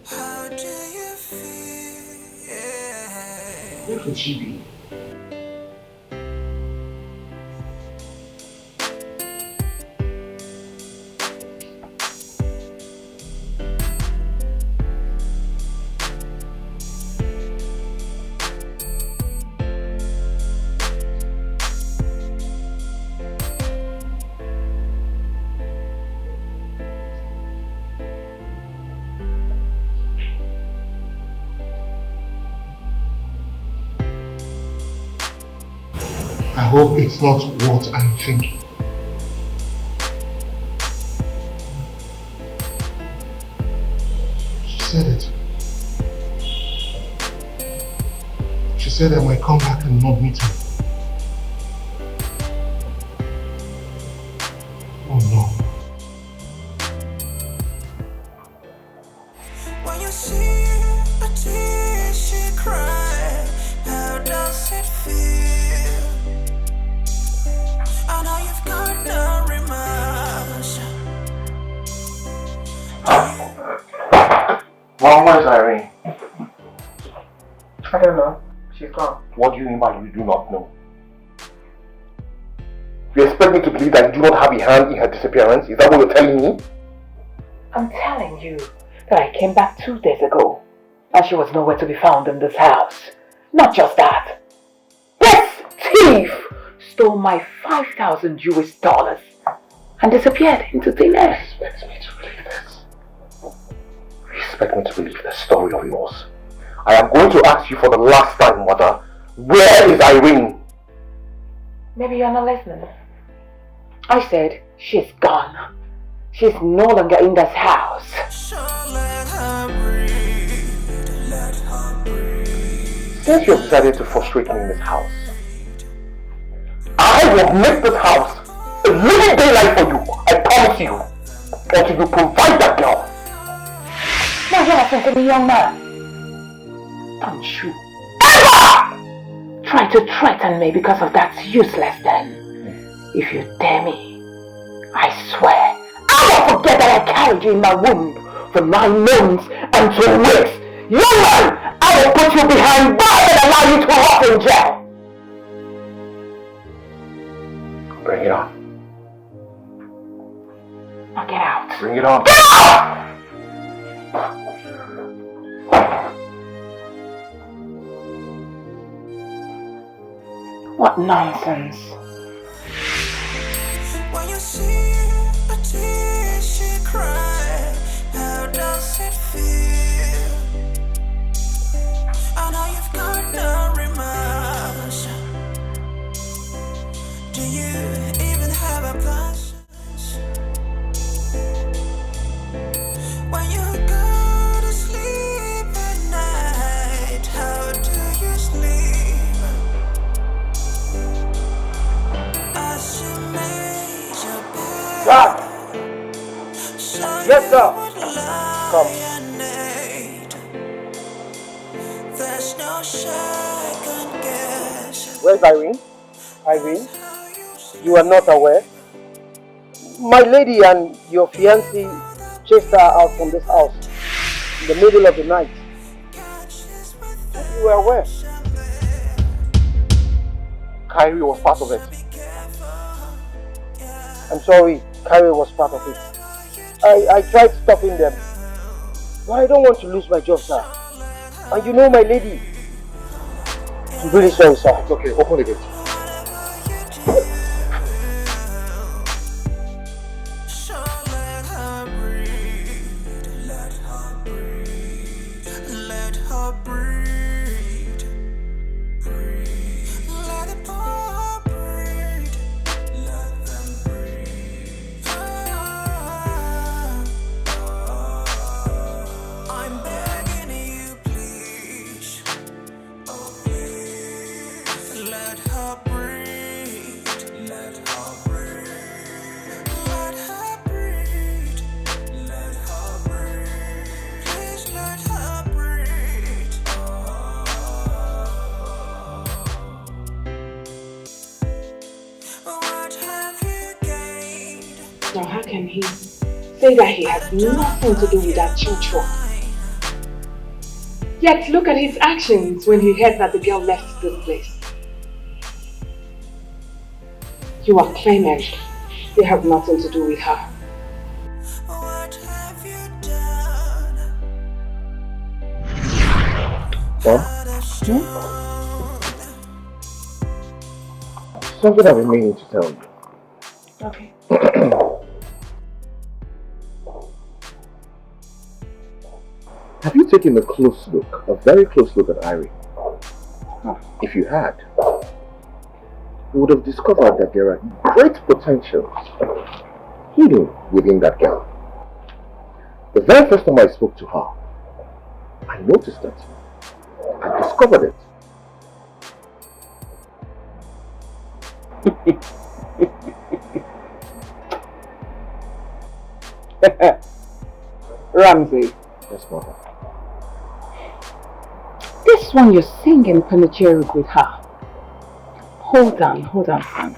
How do you feel? Where could she be? I hope it's not what I'm thinking. She said it. She said I might come back and not meet her. Oh no. When you see a tear she cry, how does it feel? I know you've got no remorse. Mom, where's Irene? I don't know. She's gone. What do you mean by you do not know? You expect me to believe that you do not have a hand in her disappearance? Is that what you're telling me? I'm telling you that I came back 2 days ago and she was nowhere to be found in this house. Not just that. This thief stole my 5,000 US dollars and disappeared into thin air. Expect me to believe this? You expect me to believe this story of yours? I am going to ask you for the last time, Mother. Where is Irene? Maybe you're not listening. I said she's gone. She's no longer in this house. So let her breathe. Let her breathe. Since you have decided to frustrate me in this house, I will make this house a living daylight for you. I promise you. Until you provide that girl. No, you're listen to me, young man. Don't you ever try to threaten me because of that useless den. If you dare me, I swear, I won't forget that I carried you in my womb for 9 months and 2 weeks. Young man, I will put you behind bars and allow you to rot in jail. Bring it on. Now get out. Bring it on. Get out! What nonsense. When you see a tear she cry, how does it feel? I know you've got no remorse. Do you even have a conscience? When you go to sleep at night, how do you sleep? As you made your bed, Yes, sir. Come. there's no second guess. Where's Irene? Irene? You are not aware? My lady and your fiancé chased her out from this house in the middle of the night. You were aware? Kyrie was part of it. I'm sorry, Kyrie was part of it. I tried stopping them, but I don't want to lose my job, sir. And you know my lady. I'm really sorry, sir. It's okay, open the gate. So let her breathe, let her breathe, let her breathe, breathe, let the poor breathe, let them breathe. I'm begging you, please, oh please, let her breathe, let her breathe. Let her breathe. Let her breathe. Please let her breathe. What have you gained? Now how can he say that he has nothing to do with that children? Yet look at his actions when he heard that the girl left this place. You are claiming they have nothing to do with her. What have you done? Mom? Something I've been meaning to tell you. Okay. Have you taken a close look, a very close look at Irene? If you had, you would have discovered that there are great potentials hidden within that girl. The very first time I spoke to her, I noticed it. I discovered it. Ramsey, Yes, mother. this one you're singing panegyric with her. Hold on, son.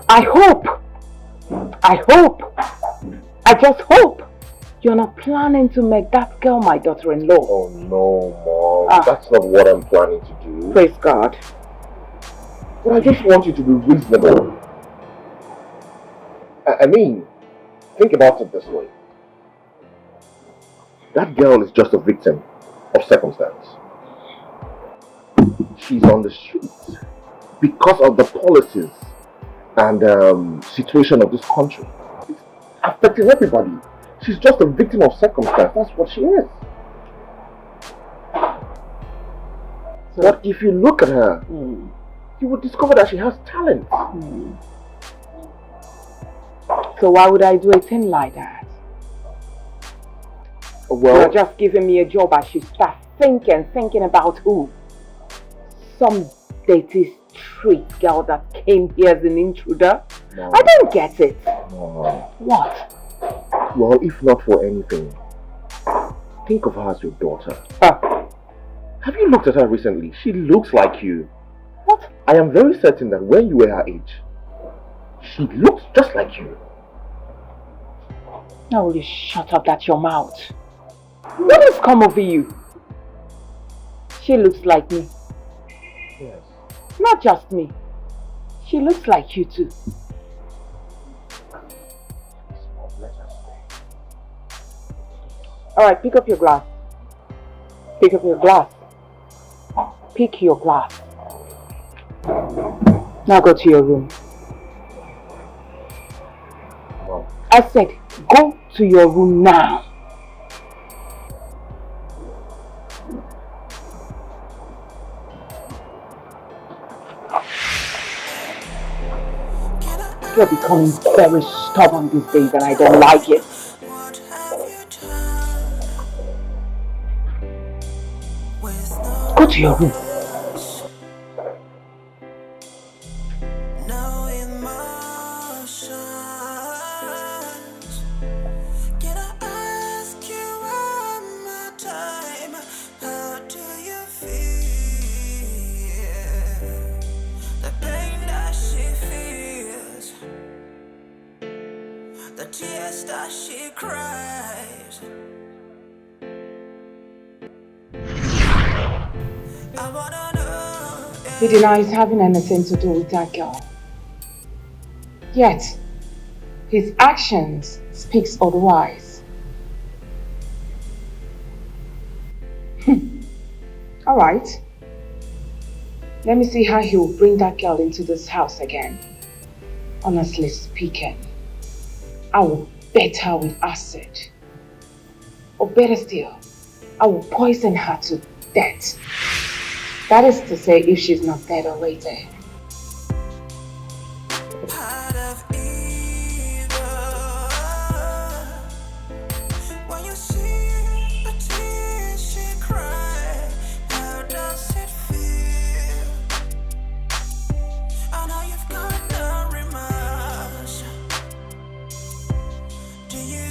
I just hope you're not planning to make that girl my daughter-in-law. Oh no, Mom. That's not what I'm planning to do. Praise God. But I just want you to be reasonable. I mean, think about it this way. That girl is just a victim of circumstance. She's on the streets because of the policies and situation of this country. It's affecting everybody. She's just a victim of circumstance. That's what she is. But if you look at her, you will discover that she has talent. So why would I do a thing like that? Well, You're just giving me a job. I should start thinking about who? Some dirty street girl that came here as an intruder? I don't get it. No. What? Well, if not for anything, think of her as your daughter. Ah, Have you looked at her recently? She looks like you. what? I am very certain that when you were her age, she looked just like you. Now will you shut up that your mouth? What has come over you? She looks like me. Yes. Not just me. She looks like you too. Alright, pick up your glass. Pick up your glass. Pick your glass. Now go to your room. Mom. I said, go to your room now. You're becoming very stubborn these days and I don't like it. What have you done with no Go to your room. no emotions? Can I ask you one more time? How do you feel? The pain that she feels, the tears that she cries. I wanna know. He denies having anything to do with that girl. Yet, his actions speaks otherwise. Alright. Let me see how he will bring that girl into this house again. Honestly speaking, I will bet her with acid. Or better still, I will poison her to death. That is to say, if she's not dead already. Part of evil. When you see the tears she cries, how does it feel? I know you've got no remorse. Do you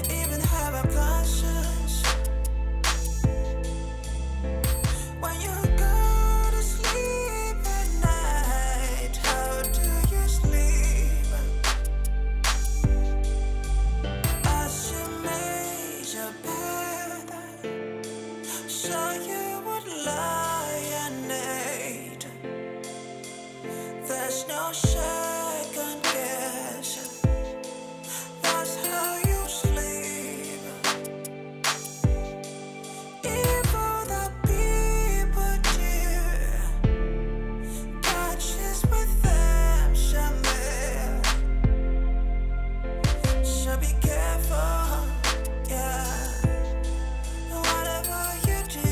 even have a conscience? When you go to sleep at night, how do you sleep? As you made your bed, so you would lie and need. There's no second guess. That's how you sleep. Evil that people do, catches with them, Shamil. So be careful, yeah. Whatever you do,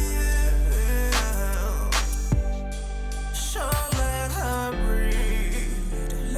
so let her breathe.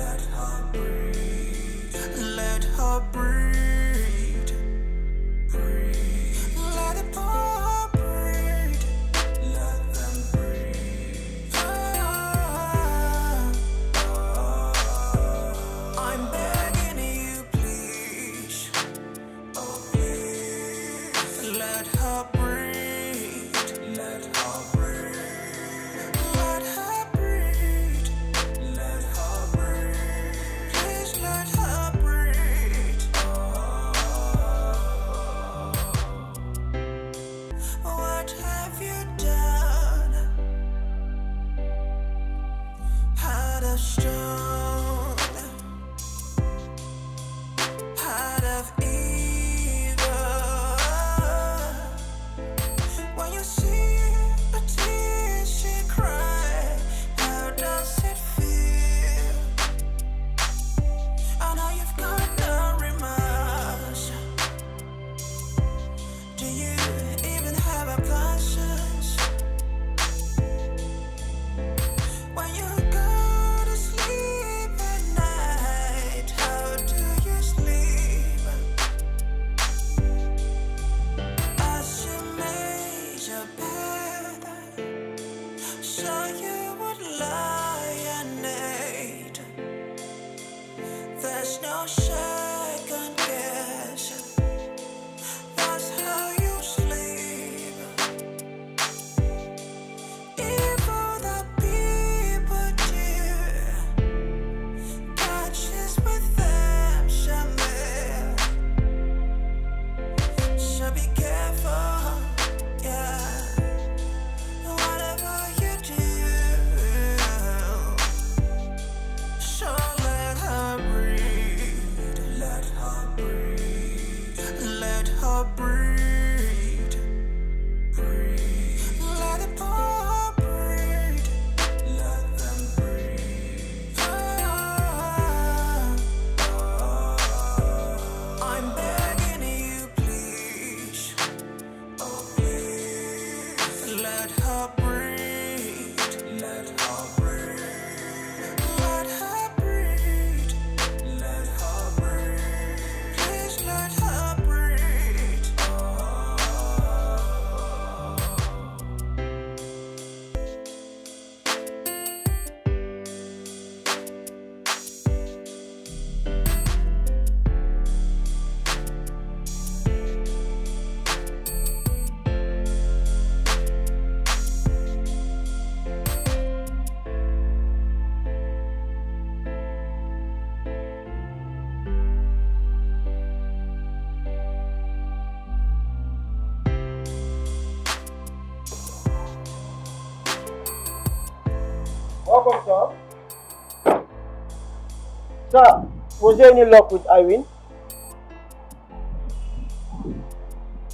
Sir, was there any luck with Irene?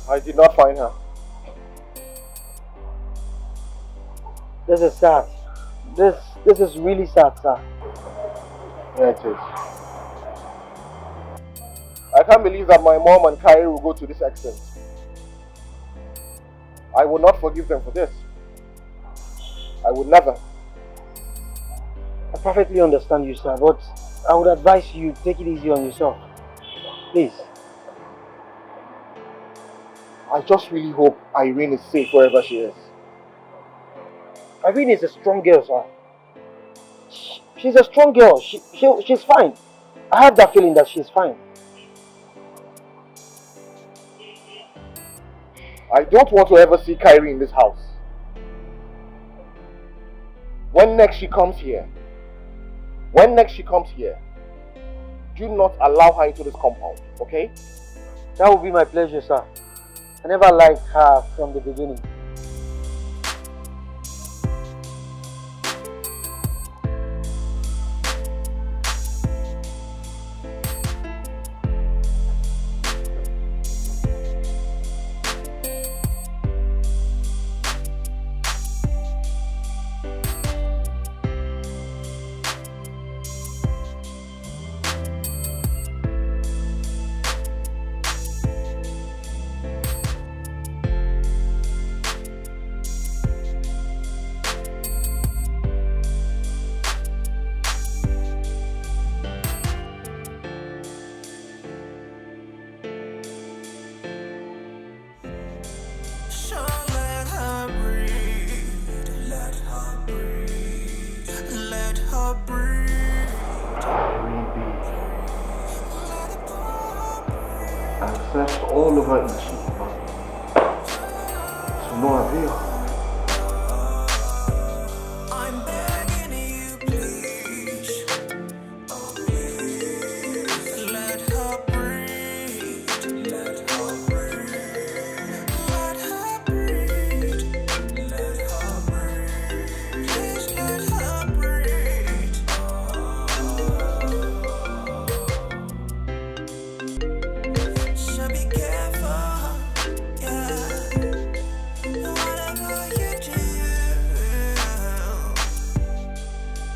I did not find her. This is sad. This is really sad, sir. Yeah, it is. I can't believe that my mom and Kyrie will go to this extent. I will not forgive them for this. I would never. I perfectly understand you, sir, but I would advise you take it easy on yourself. Please. I just really hope Irene is safe wherever she is. Irene is a strong girl, sir. She's a strong girl. She's fine. I have that feeling that she's fine. I don't want to ever see Kyrie in this house. When next she comes here, do not allow her into this compound, okay? That would be my pleasure, sir. I never liked her from the beginning. All over Ichi, but to no avail. I'm begging you, please. Oh, please. Let her breathe. Let her breathe. Let her breathe. Let her breathe. Please let her breathe. So be careful, yeah. Whatever you do,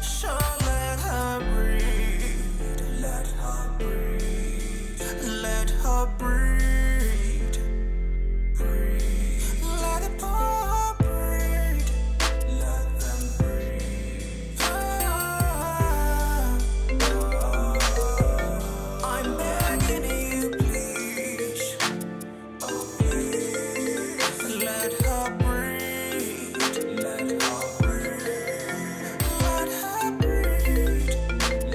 so let her breathe. Let her breathe. Let her breathe. Breathe. Let the poor breathe. Let them breathe. I'm begging you, please. Oh, please. Let her breathe. Let her breathe. Let her breathe.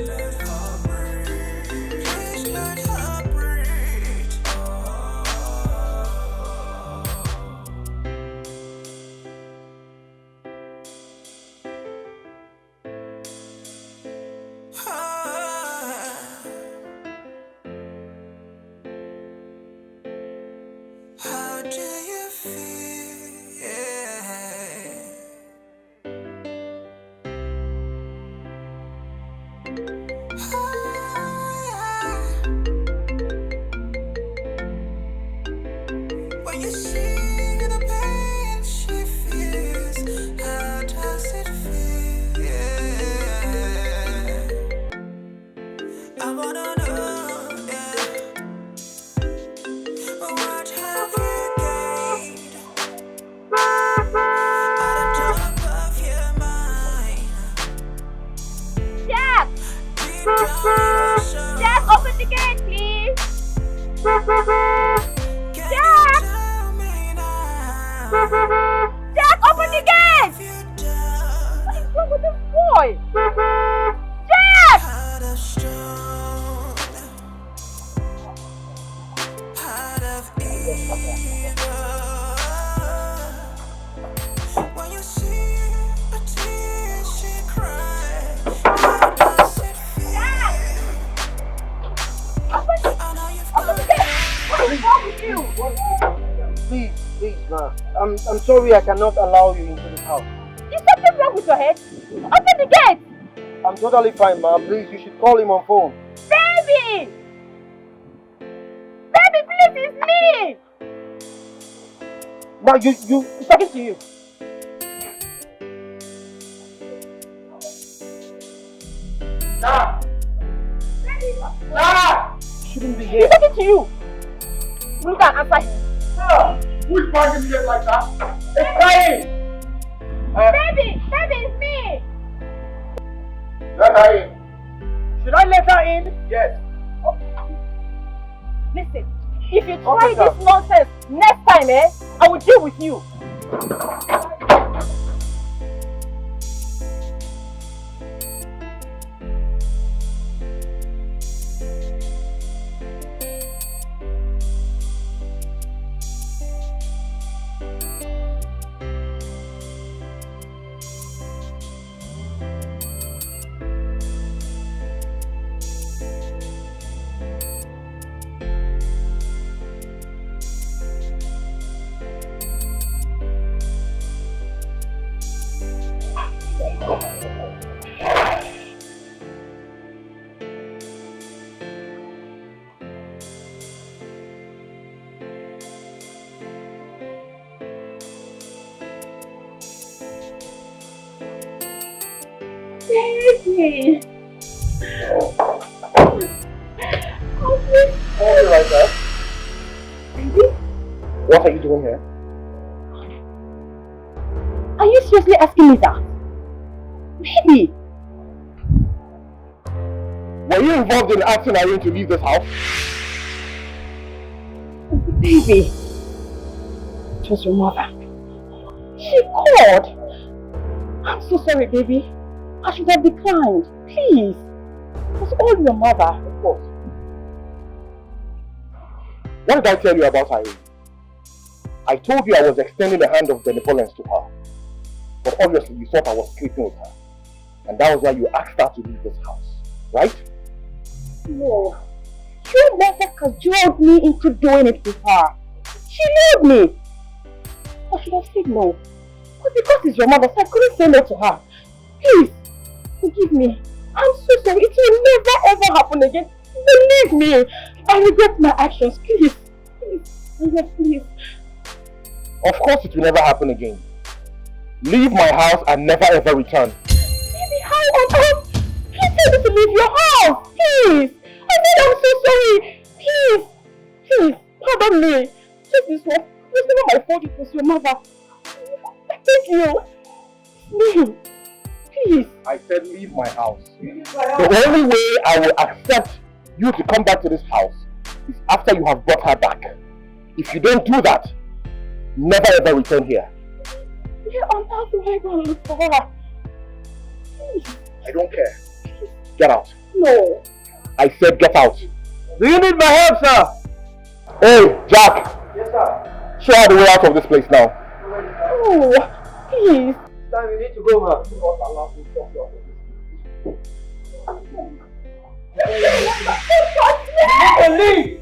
Let her breathe. Please let her breathe. How do you feel? When you see the pain she feels, how does it feel? I wanna know, yeah. What have you gained at the top of your mind? Jack! Deep down your soul. Jack, open the gate, please! Can Jack! you tell me now? Jack, open the gate! Have you done What is wrong with this boy? Jack! heart of stone, heart of evil? When you see a tear she cries, how does it feel? I know you've Open the got gate! What is wrong with you? Please, ma. I'm sorry I cannot allow you into this house. Is something wrong with your head? Open the gate! I'm totally fine, ma. Please, you should call him on phone. Baby! Baby, please, it's me! Ma, he's talking to you. Nah! Baby, Nah! Shouldn't be he's here. talking to you. Look at answer him. Who's barging me up like that? It's crying! Baby, it's me! Let her in. Should I let her in? Yes. Listen, if you try Officer. this nonsense next time, I will deal with you. Baby! Call me like that. Baby? What are you doing here? Are you seriously asking me that? Baby! Were you involved in asking Irene to leave this house? Baby! It was your mother. She called! I'm so sorry, baby. I should have declined. Please. It was all your mother. Of course. What did I tell you about Irene? I told you I was extending a hand of benevolence to her. But obviously you thought I was sleeping with her. And that was why you asked her to leave this house. Right? No. Your mother cajoled me into doing it with her. She loved me. I should have said no. But because it's your mother, so I couldn't say no to her. Please, forgive me. I'm so sorry. It will never ever happen again. Believe me. I regret my actions. Please. Please. Of course it will never happen again. Leave my house and never ever return. Baby, how on earth? Please tell me to leave your house. Please. I said I'm so sorry. Please, pardon me. Take this one. It was never my fault. It was your mother. Thank you. Please. Please. I said leave my house. The only way I will accept you to come back to this house is after you have brought her back. If you don't do that, never ever return here. Where on earth do I go look for her? Please. I don't care. Get out. No. I said get out. Do you need my help, sir? Hey, Jack. Yes, sir. Show her the way out of this place now. Oh, please. This time you need to go, man. Leave!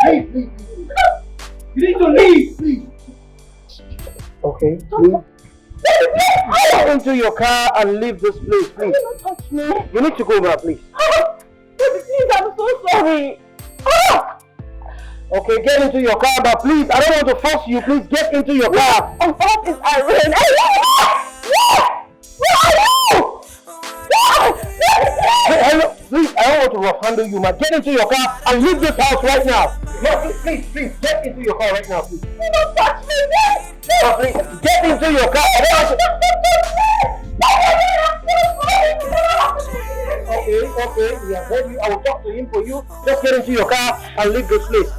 Leave! You need to leave! Please. Okay, please. Get into your car and leave this place, please. Don't touch me. You need to go now, please. Please, I'm so sorry. Okay, get into your car, but please, I don't want to force you. Please get into your car. On earth is Irene. Where are you? Hey, hello, please, I don't want to rough handle you, man. Get into your car and leave this house right now. No, please, get into your car right now, please. Don't touch me, No, please, get into your car. I don't want to... Okay, we have heard you. I will talk to him for you. Just get into your car and leave this place.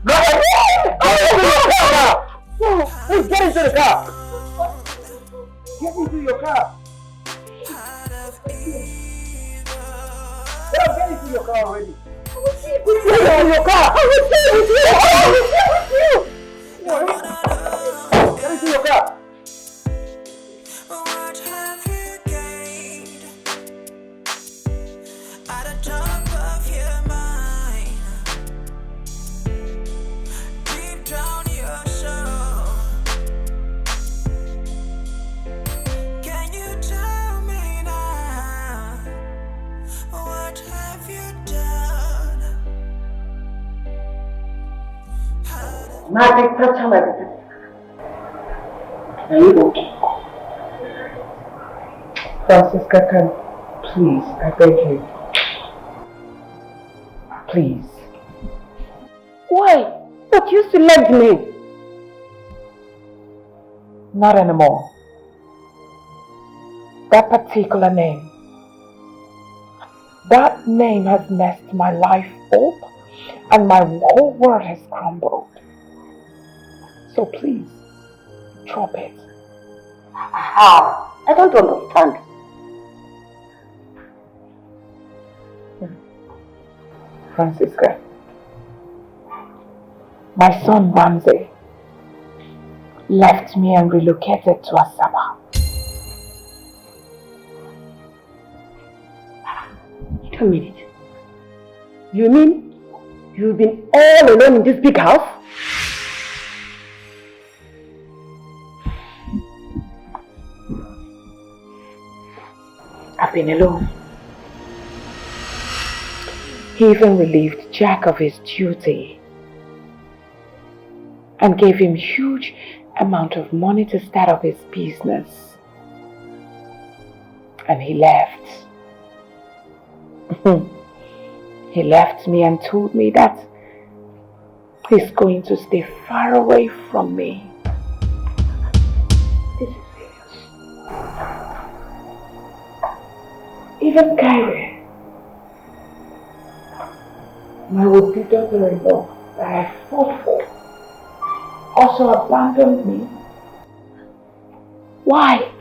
No, get into your car now. Please, get into the car. Get into your car. Get into your car already. Get into your car. Get into your car. What have you gained at the top of your mind? Deep down your soul. Can you tell me now? Are you okay? Francisca, please, I beg you. Please. Why? But you still loved me. Not anymore. That particular name. That name has messed my life up and my whole world has crumbled. So please, drop it. How? I don't understand. Francisca, my son Ramsey left me and relocated to Asaba. Wait a minute. You mean you've been all alone in this big house? I've been alone. He even relieved Jack of his duty and gave him huge amount of money to start up his business. And he left. He left me and told me that he's going to stay far away from me. This is serious. Even Irene, my would-be daughter-in-law that I fought for, also abandoned me. Why?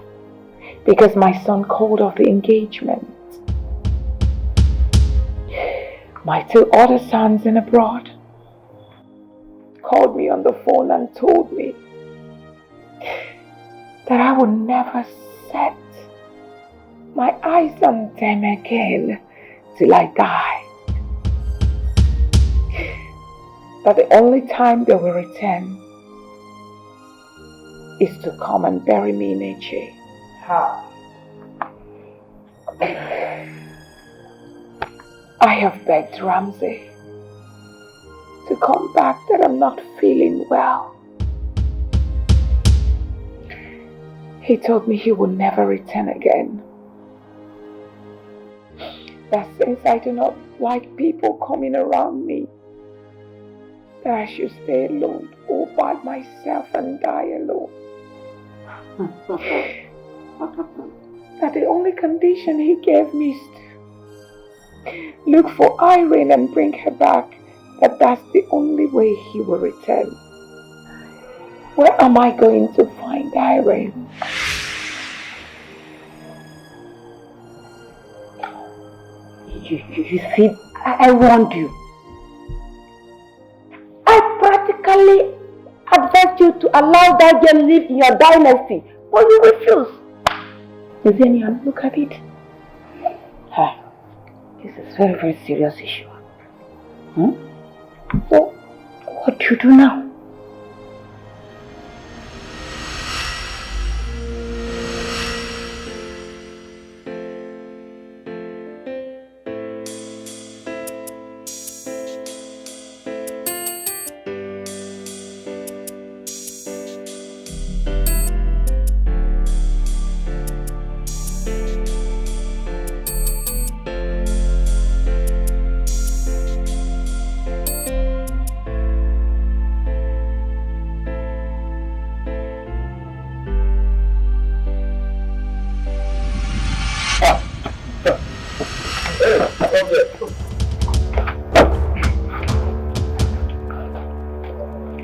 Because my son called off the engagement. My two other sons in abroad called me on the phone and told me that I would never set my eyes on them again till I die. That the only time they will return is to come and bury me in Eche. How? I have begged Ramsey to come back, that I'm not feeling well. He told me he would never return again. That since I do not like people coming around me, that I should stay alone all by myself and die alone. That the only condition he gave me is to look for Irene and bring her back, that that's the only way he will return. Where am I going to find Irene? You see, I warned you. I practically advised you to allow that girl live in your dynasty, but you refuse. Zenia, look at it. Hey, this is a very, very serious issue. So, what do you do now?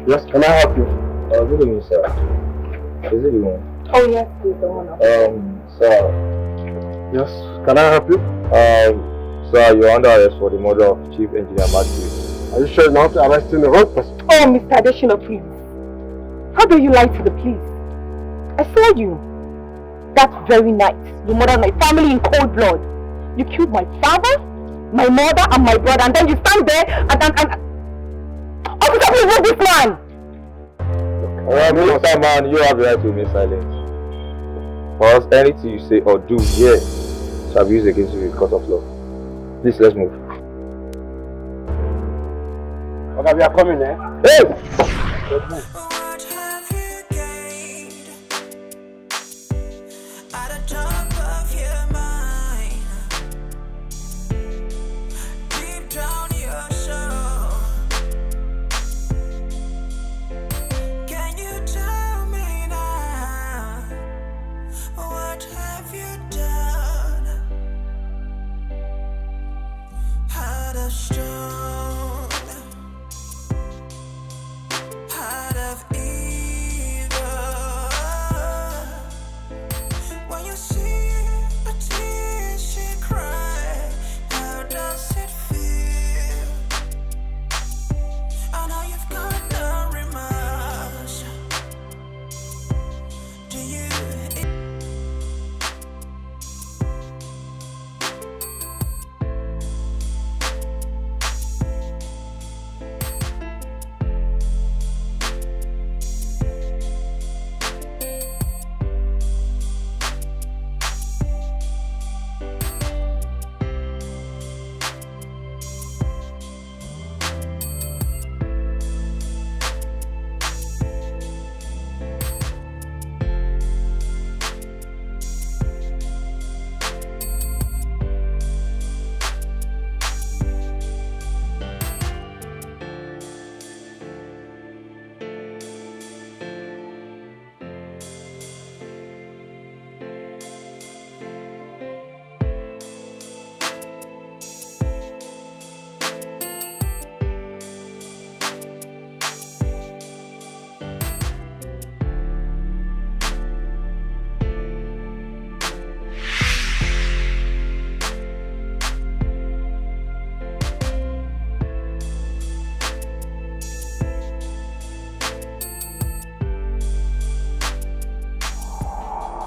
Yes, can I help you? Good evening, sir. Is it you? oh yes, please, the one. Sir. Yes, can I help you? Sir, you're under arrest for the murder of Chief Engineer Matthew. Are you sure you're not arresting the wrong person? Oh, Mr. Adeshina, please. How do you lie to the police? I saw you. That very night, you murdered my family in cold blood. You killed my father, my mother, and my brother, and then you stand there and officer, please move this man! Mr. Man, you have the right to remain silent. For us, anything you say or do here shall be used against you in court of law. Please, let's move. Okay, we are coming, eh? Hey! What have you gained at the top of your mind? Deep down your soul. Can you tell me now? What have you done? Heart of stone, heart of evil. When you see a tear she cry, how does it feel? I know you've got no remorse. Do you?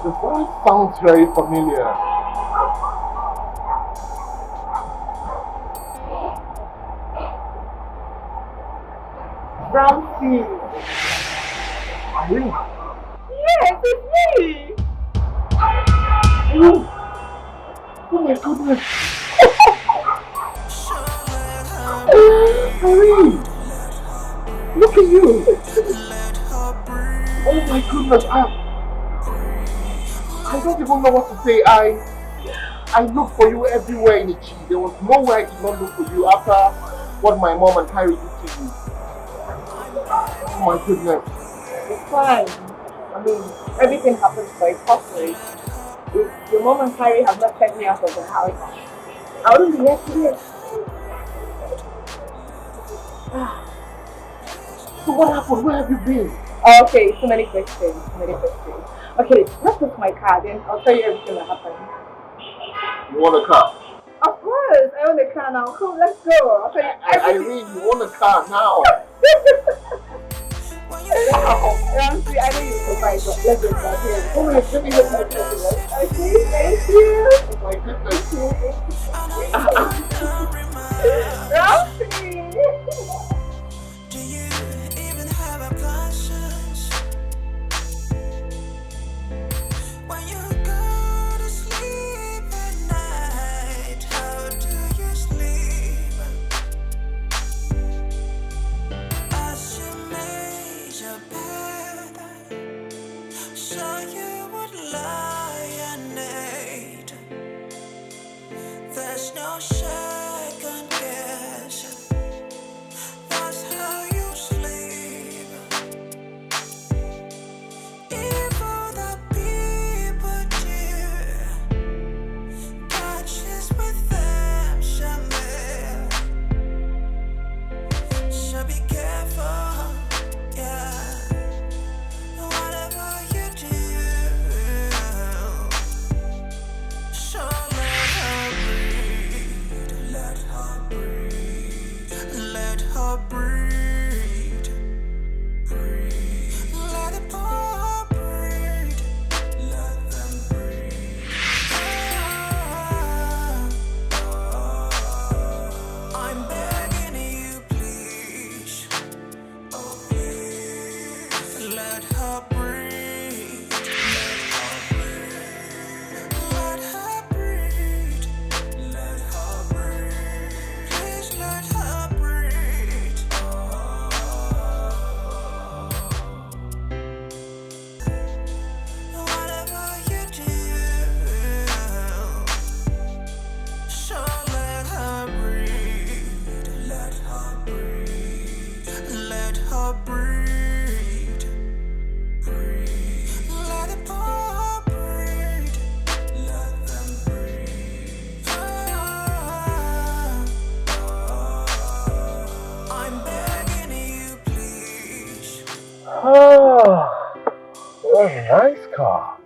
The voice sounds very familiar. Ramy. Irene. Yes, it's me. Irene. Oh my goodness. Irene. Look at you. Oh my goodness. I don't even know what to say. I looked for you everywhere in Ichi. There was nowhere I did not look for you after what my mom and Kyrie did to you. Oh my goodness. It's fine. I mean, everything happens for a purpose. If your mom and Kyrie have not checked me out of the house, I wouldn't be here today. So what happened? Where have you been? Oh, okay, so many questions. Okay, let's look my car, then I'll tell you everything that happened. You want a car? Of course, I own a car now. Come, let's go. I'll tell you everything. Irene, you want a car now? Ramsey, I know you provide, but let's get back here. Oh my goodness, okay, thank you. Oh my goodness. Ramsey! Do you even have a conscience? When you go to sleep at night, how do you sleep? As you made your bed, so you would lie naked. There's no second guess. That's how you sleep. Evil that people do, catches with them somewhere. So be careful, yeah. Whatever you do, so let her breathe. nice car.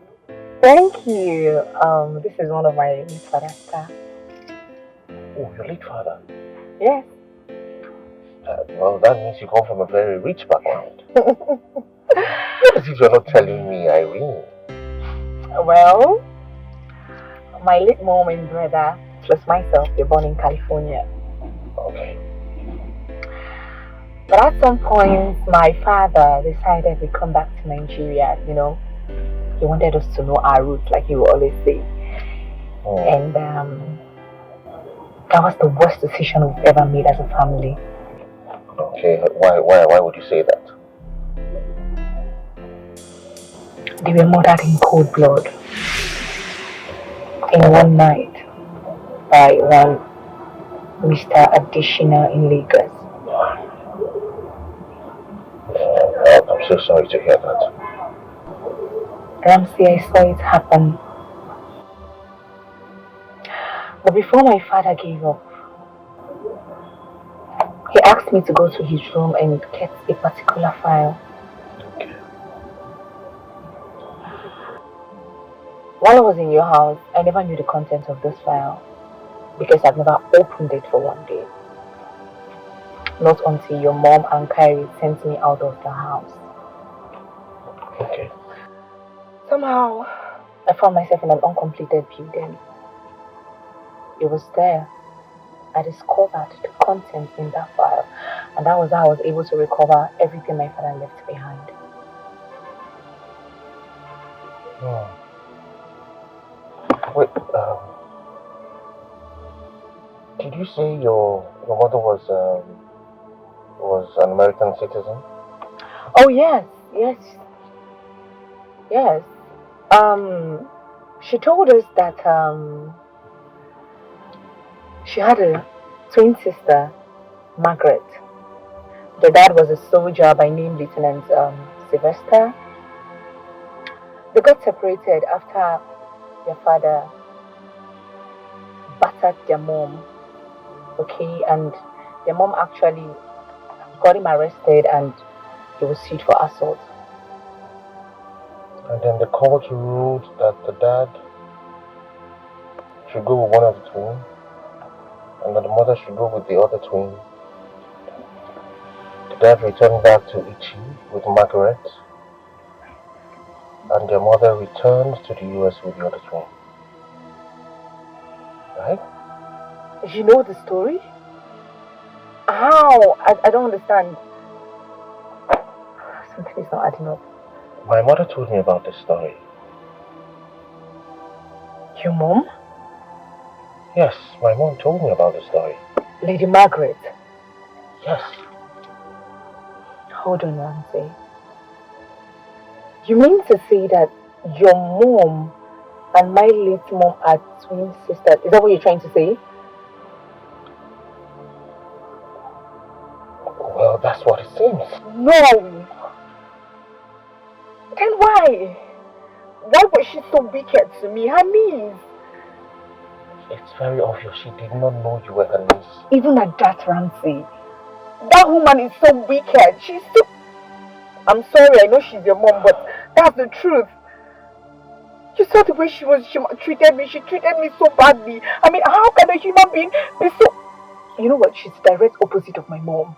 Thank you. This is one of my late father's car. Oh, your late father? Yes. Well, that means you come from a very rich background. What is it you're not telling me, Irene? Well, my late mom and brother, plus myself, they're born in California. Okay. But at some point, my father decided we come back to Nigeria, you know. He wanted us to know our roots, like he would always say. Oh. And that was the worst decision we've ever made as a family. Okay, why would you say that? They were murdered in cold blood in one night by one Mr. Additioner in Lagos. I'm so sorry to hear that. Ramsey, I saw it happen. But before my father gave up, he asked me to go to his room and get a particular file. While I was in your house, I never knew the contents of this file because I've never opened it for one day. Not until your mom and Kyrie sent me out of the house. Okay. Somehow, I found myself in an uncompleted building. It was there I discovered the content in that file, and that was how I was able to recover everything my father left behind. Oh. Wait, did you say your mother was an American citizen? Oh yes. She told us that she had a twin sister, Margaret. The dad was a soldier by name Lieutenant Sylvester. They got separated after their father battered their mom. Okay, and their mom actually got him arrested and he was sued for assault. And then the court ruled that the dad should go with one of the twins, and that the mother should go with the other twin. The dad returned back to Ichi with Margaret, and their mother returned to the US with the other twin. Right? You know the story? How? I don't understand. Something is not adding up. My mother told me about this story. Your mom? Yes, my mom told me about the story. Lady Margaret? Yes. Hold on, Ramsey. You mean to say that your mom and my late mom are twin sisters? Is that what you're trying to say? Well, that's what it seems. No! Then why? Why was she so wicked to me? Her niece? It's very obvious she did not know you were her niece. Even at that, Ramsey. That woman is so wicked. She's so... I'm sorry, I know she's your mom, but that's the truth. You saw the way she treated me. She treated me so badly. I mean, how can a human being be so... You know what? She's the direct opposite of my mom.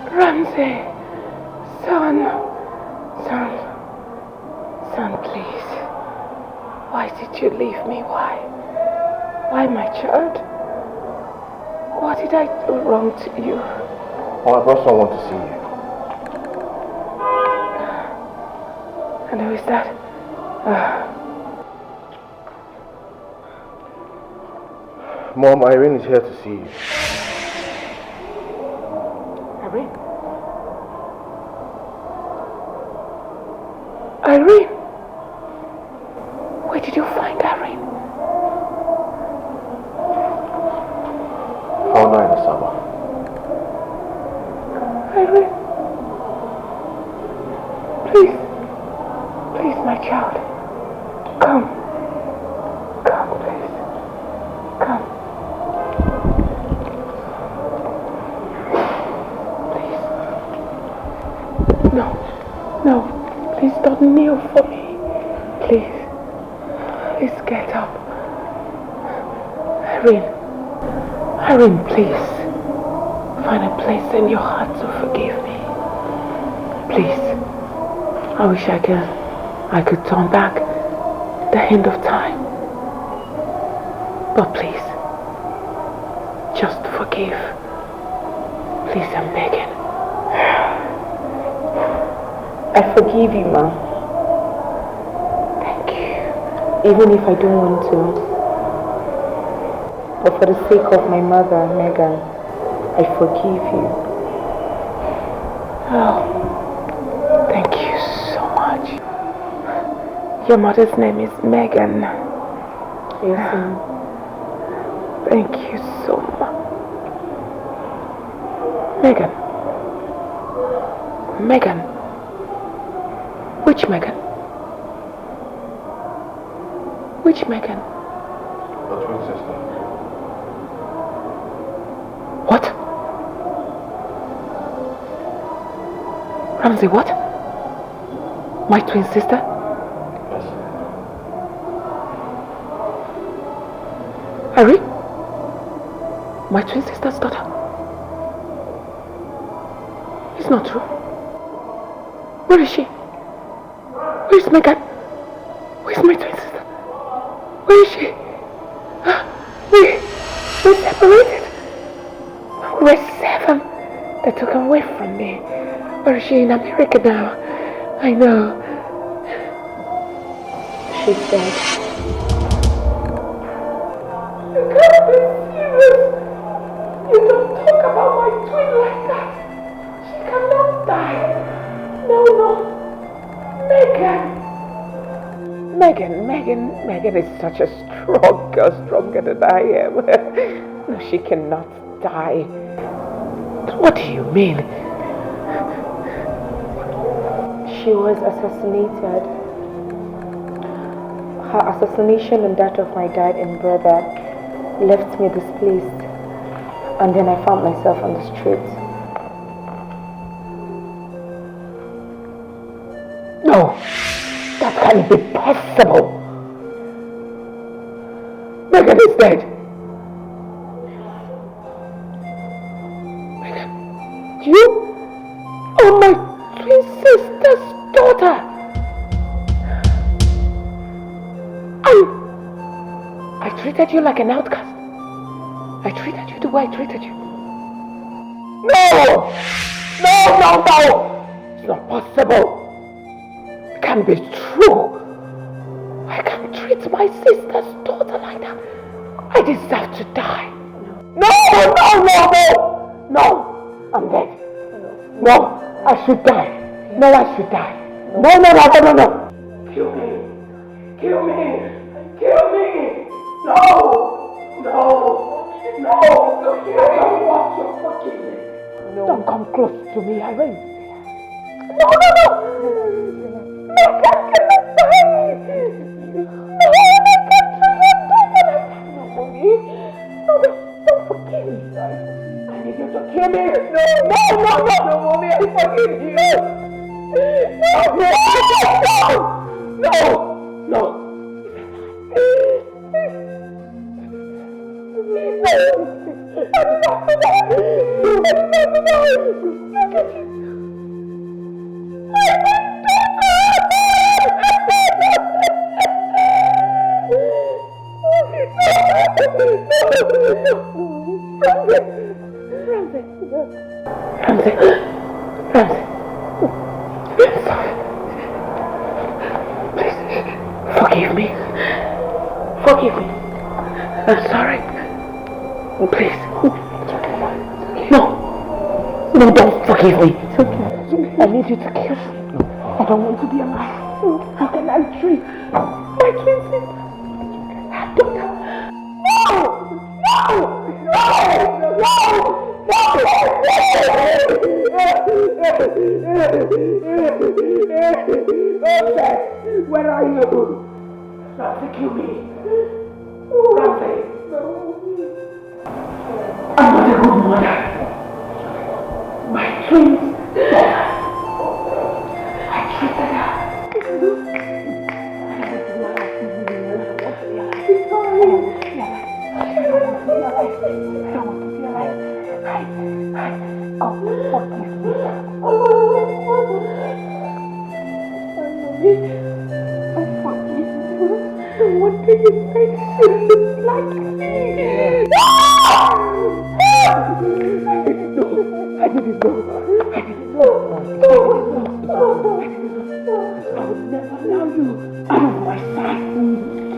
Ramsey, son, please. Why did you leave me? Why, my child? What did I do wrong to you? Oh, I brought someone to see you. And who is that? Mom, Irene is here to see you. Irene? Irene? Where did you find Irene? Found her in the summer. Irene? Please. Please, my child. Come. Come, please. Come. Please. No. No. Please don't kneel for me. Please. Please get up. Irene. Irene, please. Find a place in your heart to forgive me. Please. I wish I could turn back the hand of time. But please, just forgive. Please, I'm begging. I forgive you, Ma. Thank you. Even if I don't want to. But for the sake of my mother, Megan, I forgive you. Oh, thank you so much. Your mother's name is Megan. Yes, ma'am. Thank you so much. Megan. Megan. Which Megan? Which Megan? Your twin sister. What? Ramsey, what? My twin sister? Yes. Irene? My twin sister's daughter? It's not true. Where is she? Where's Megan? Where's my twin sister? Where is she? We're separated. We're 7. They took her away from me. Where is she? In America now. I know. She's dead. You can't be serious. You don't talk about my twin like that. She cannot die. No. Megan is such a strong girl, stronger than I am. No, she cannot die. What do you mean? She was assassinated. Her assassination and that of my dad and brother left me displaced. And then I found myself on the street. No, that can't be possible. Megan is dead. Megan, you are my twin sister's daughter. I treated you like an outcast. I treated you the way I treated you. No! It's not possible. It can't be true. I can't treat my sister's daughter like that. I deserve to die. No! I'm dead. No, I should die. No, I should die. No. Kill me. No. I don't want your forgiveness. No. Don't come close to me, Irene. No. Megan cannot die. No, don't forgive me. I need you to kill me. No, mommy, I forgive you. No. Forgive me. Forgive me. I'm sorry. Please. No. No, don't forgive me. It's okay. I need you to kill me. I don't want to be alive. How can I treat my twin sister? Doctor. Where are you? Ramy, kill me. Ramy. I'm not a good mother. My twin daughter. I treated her.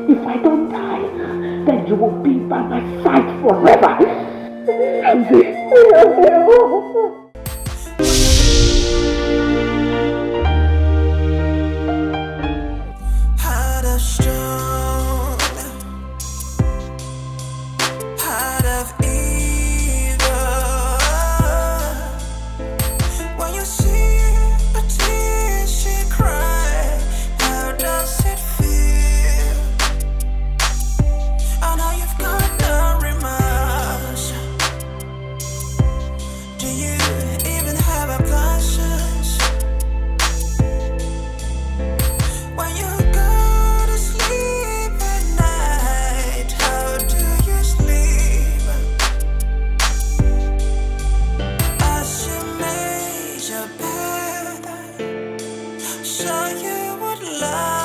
If I don't die, then you will be by my side forever. Heart of stone, heart of evil. When you see a tear she cry, how does it feel? I know you've got no remorse. Do you even have a conscience? When you go to sleep at night, how do you sleep? As you made your bed, so you would lie.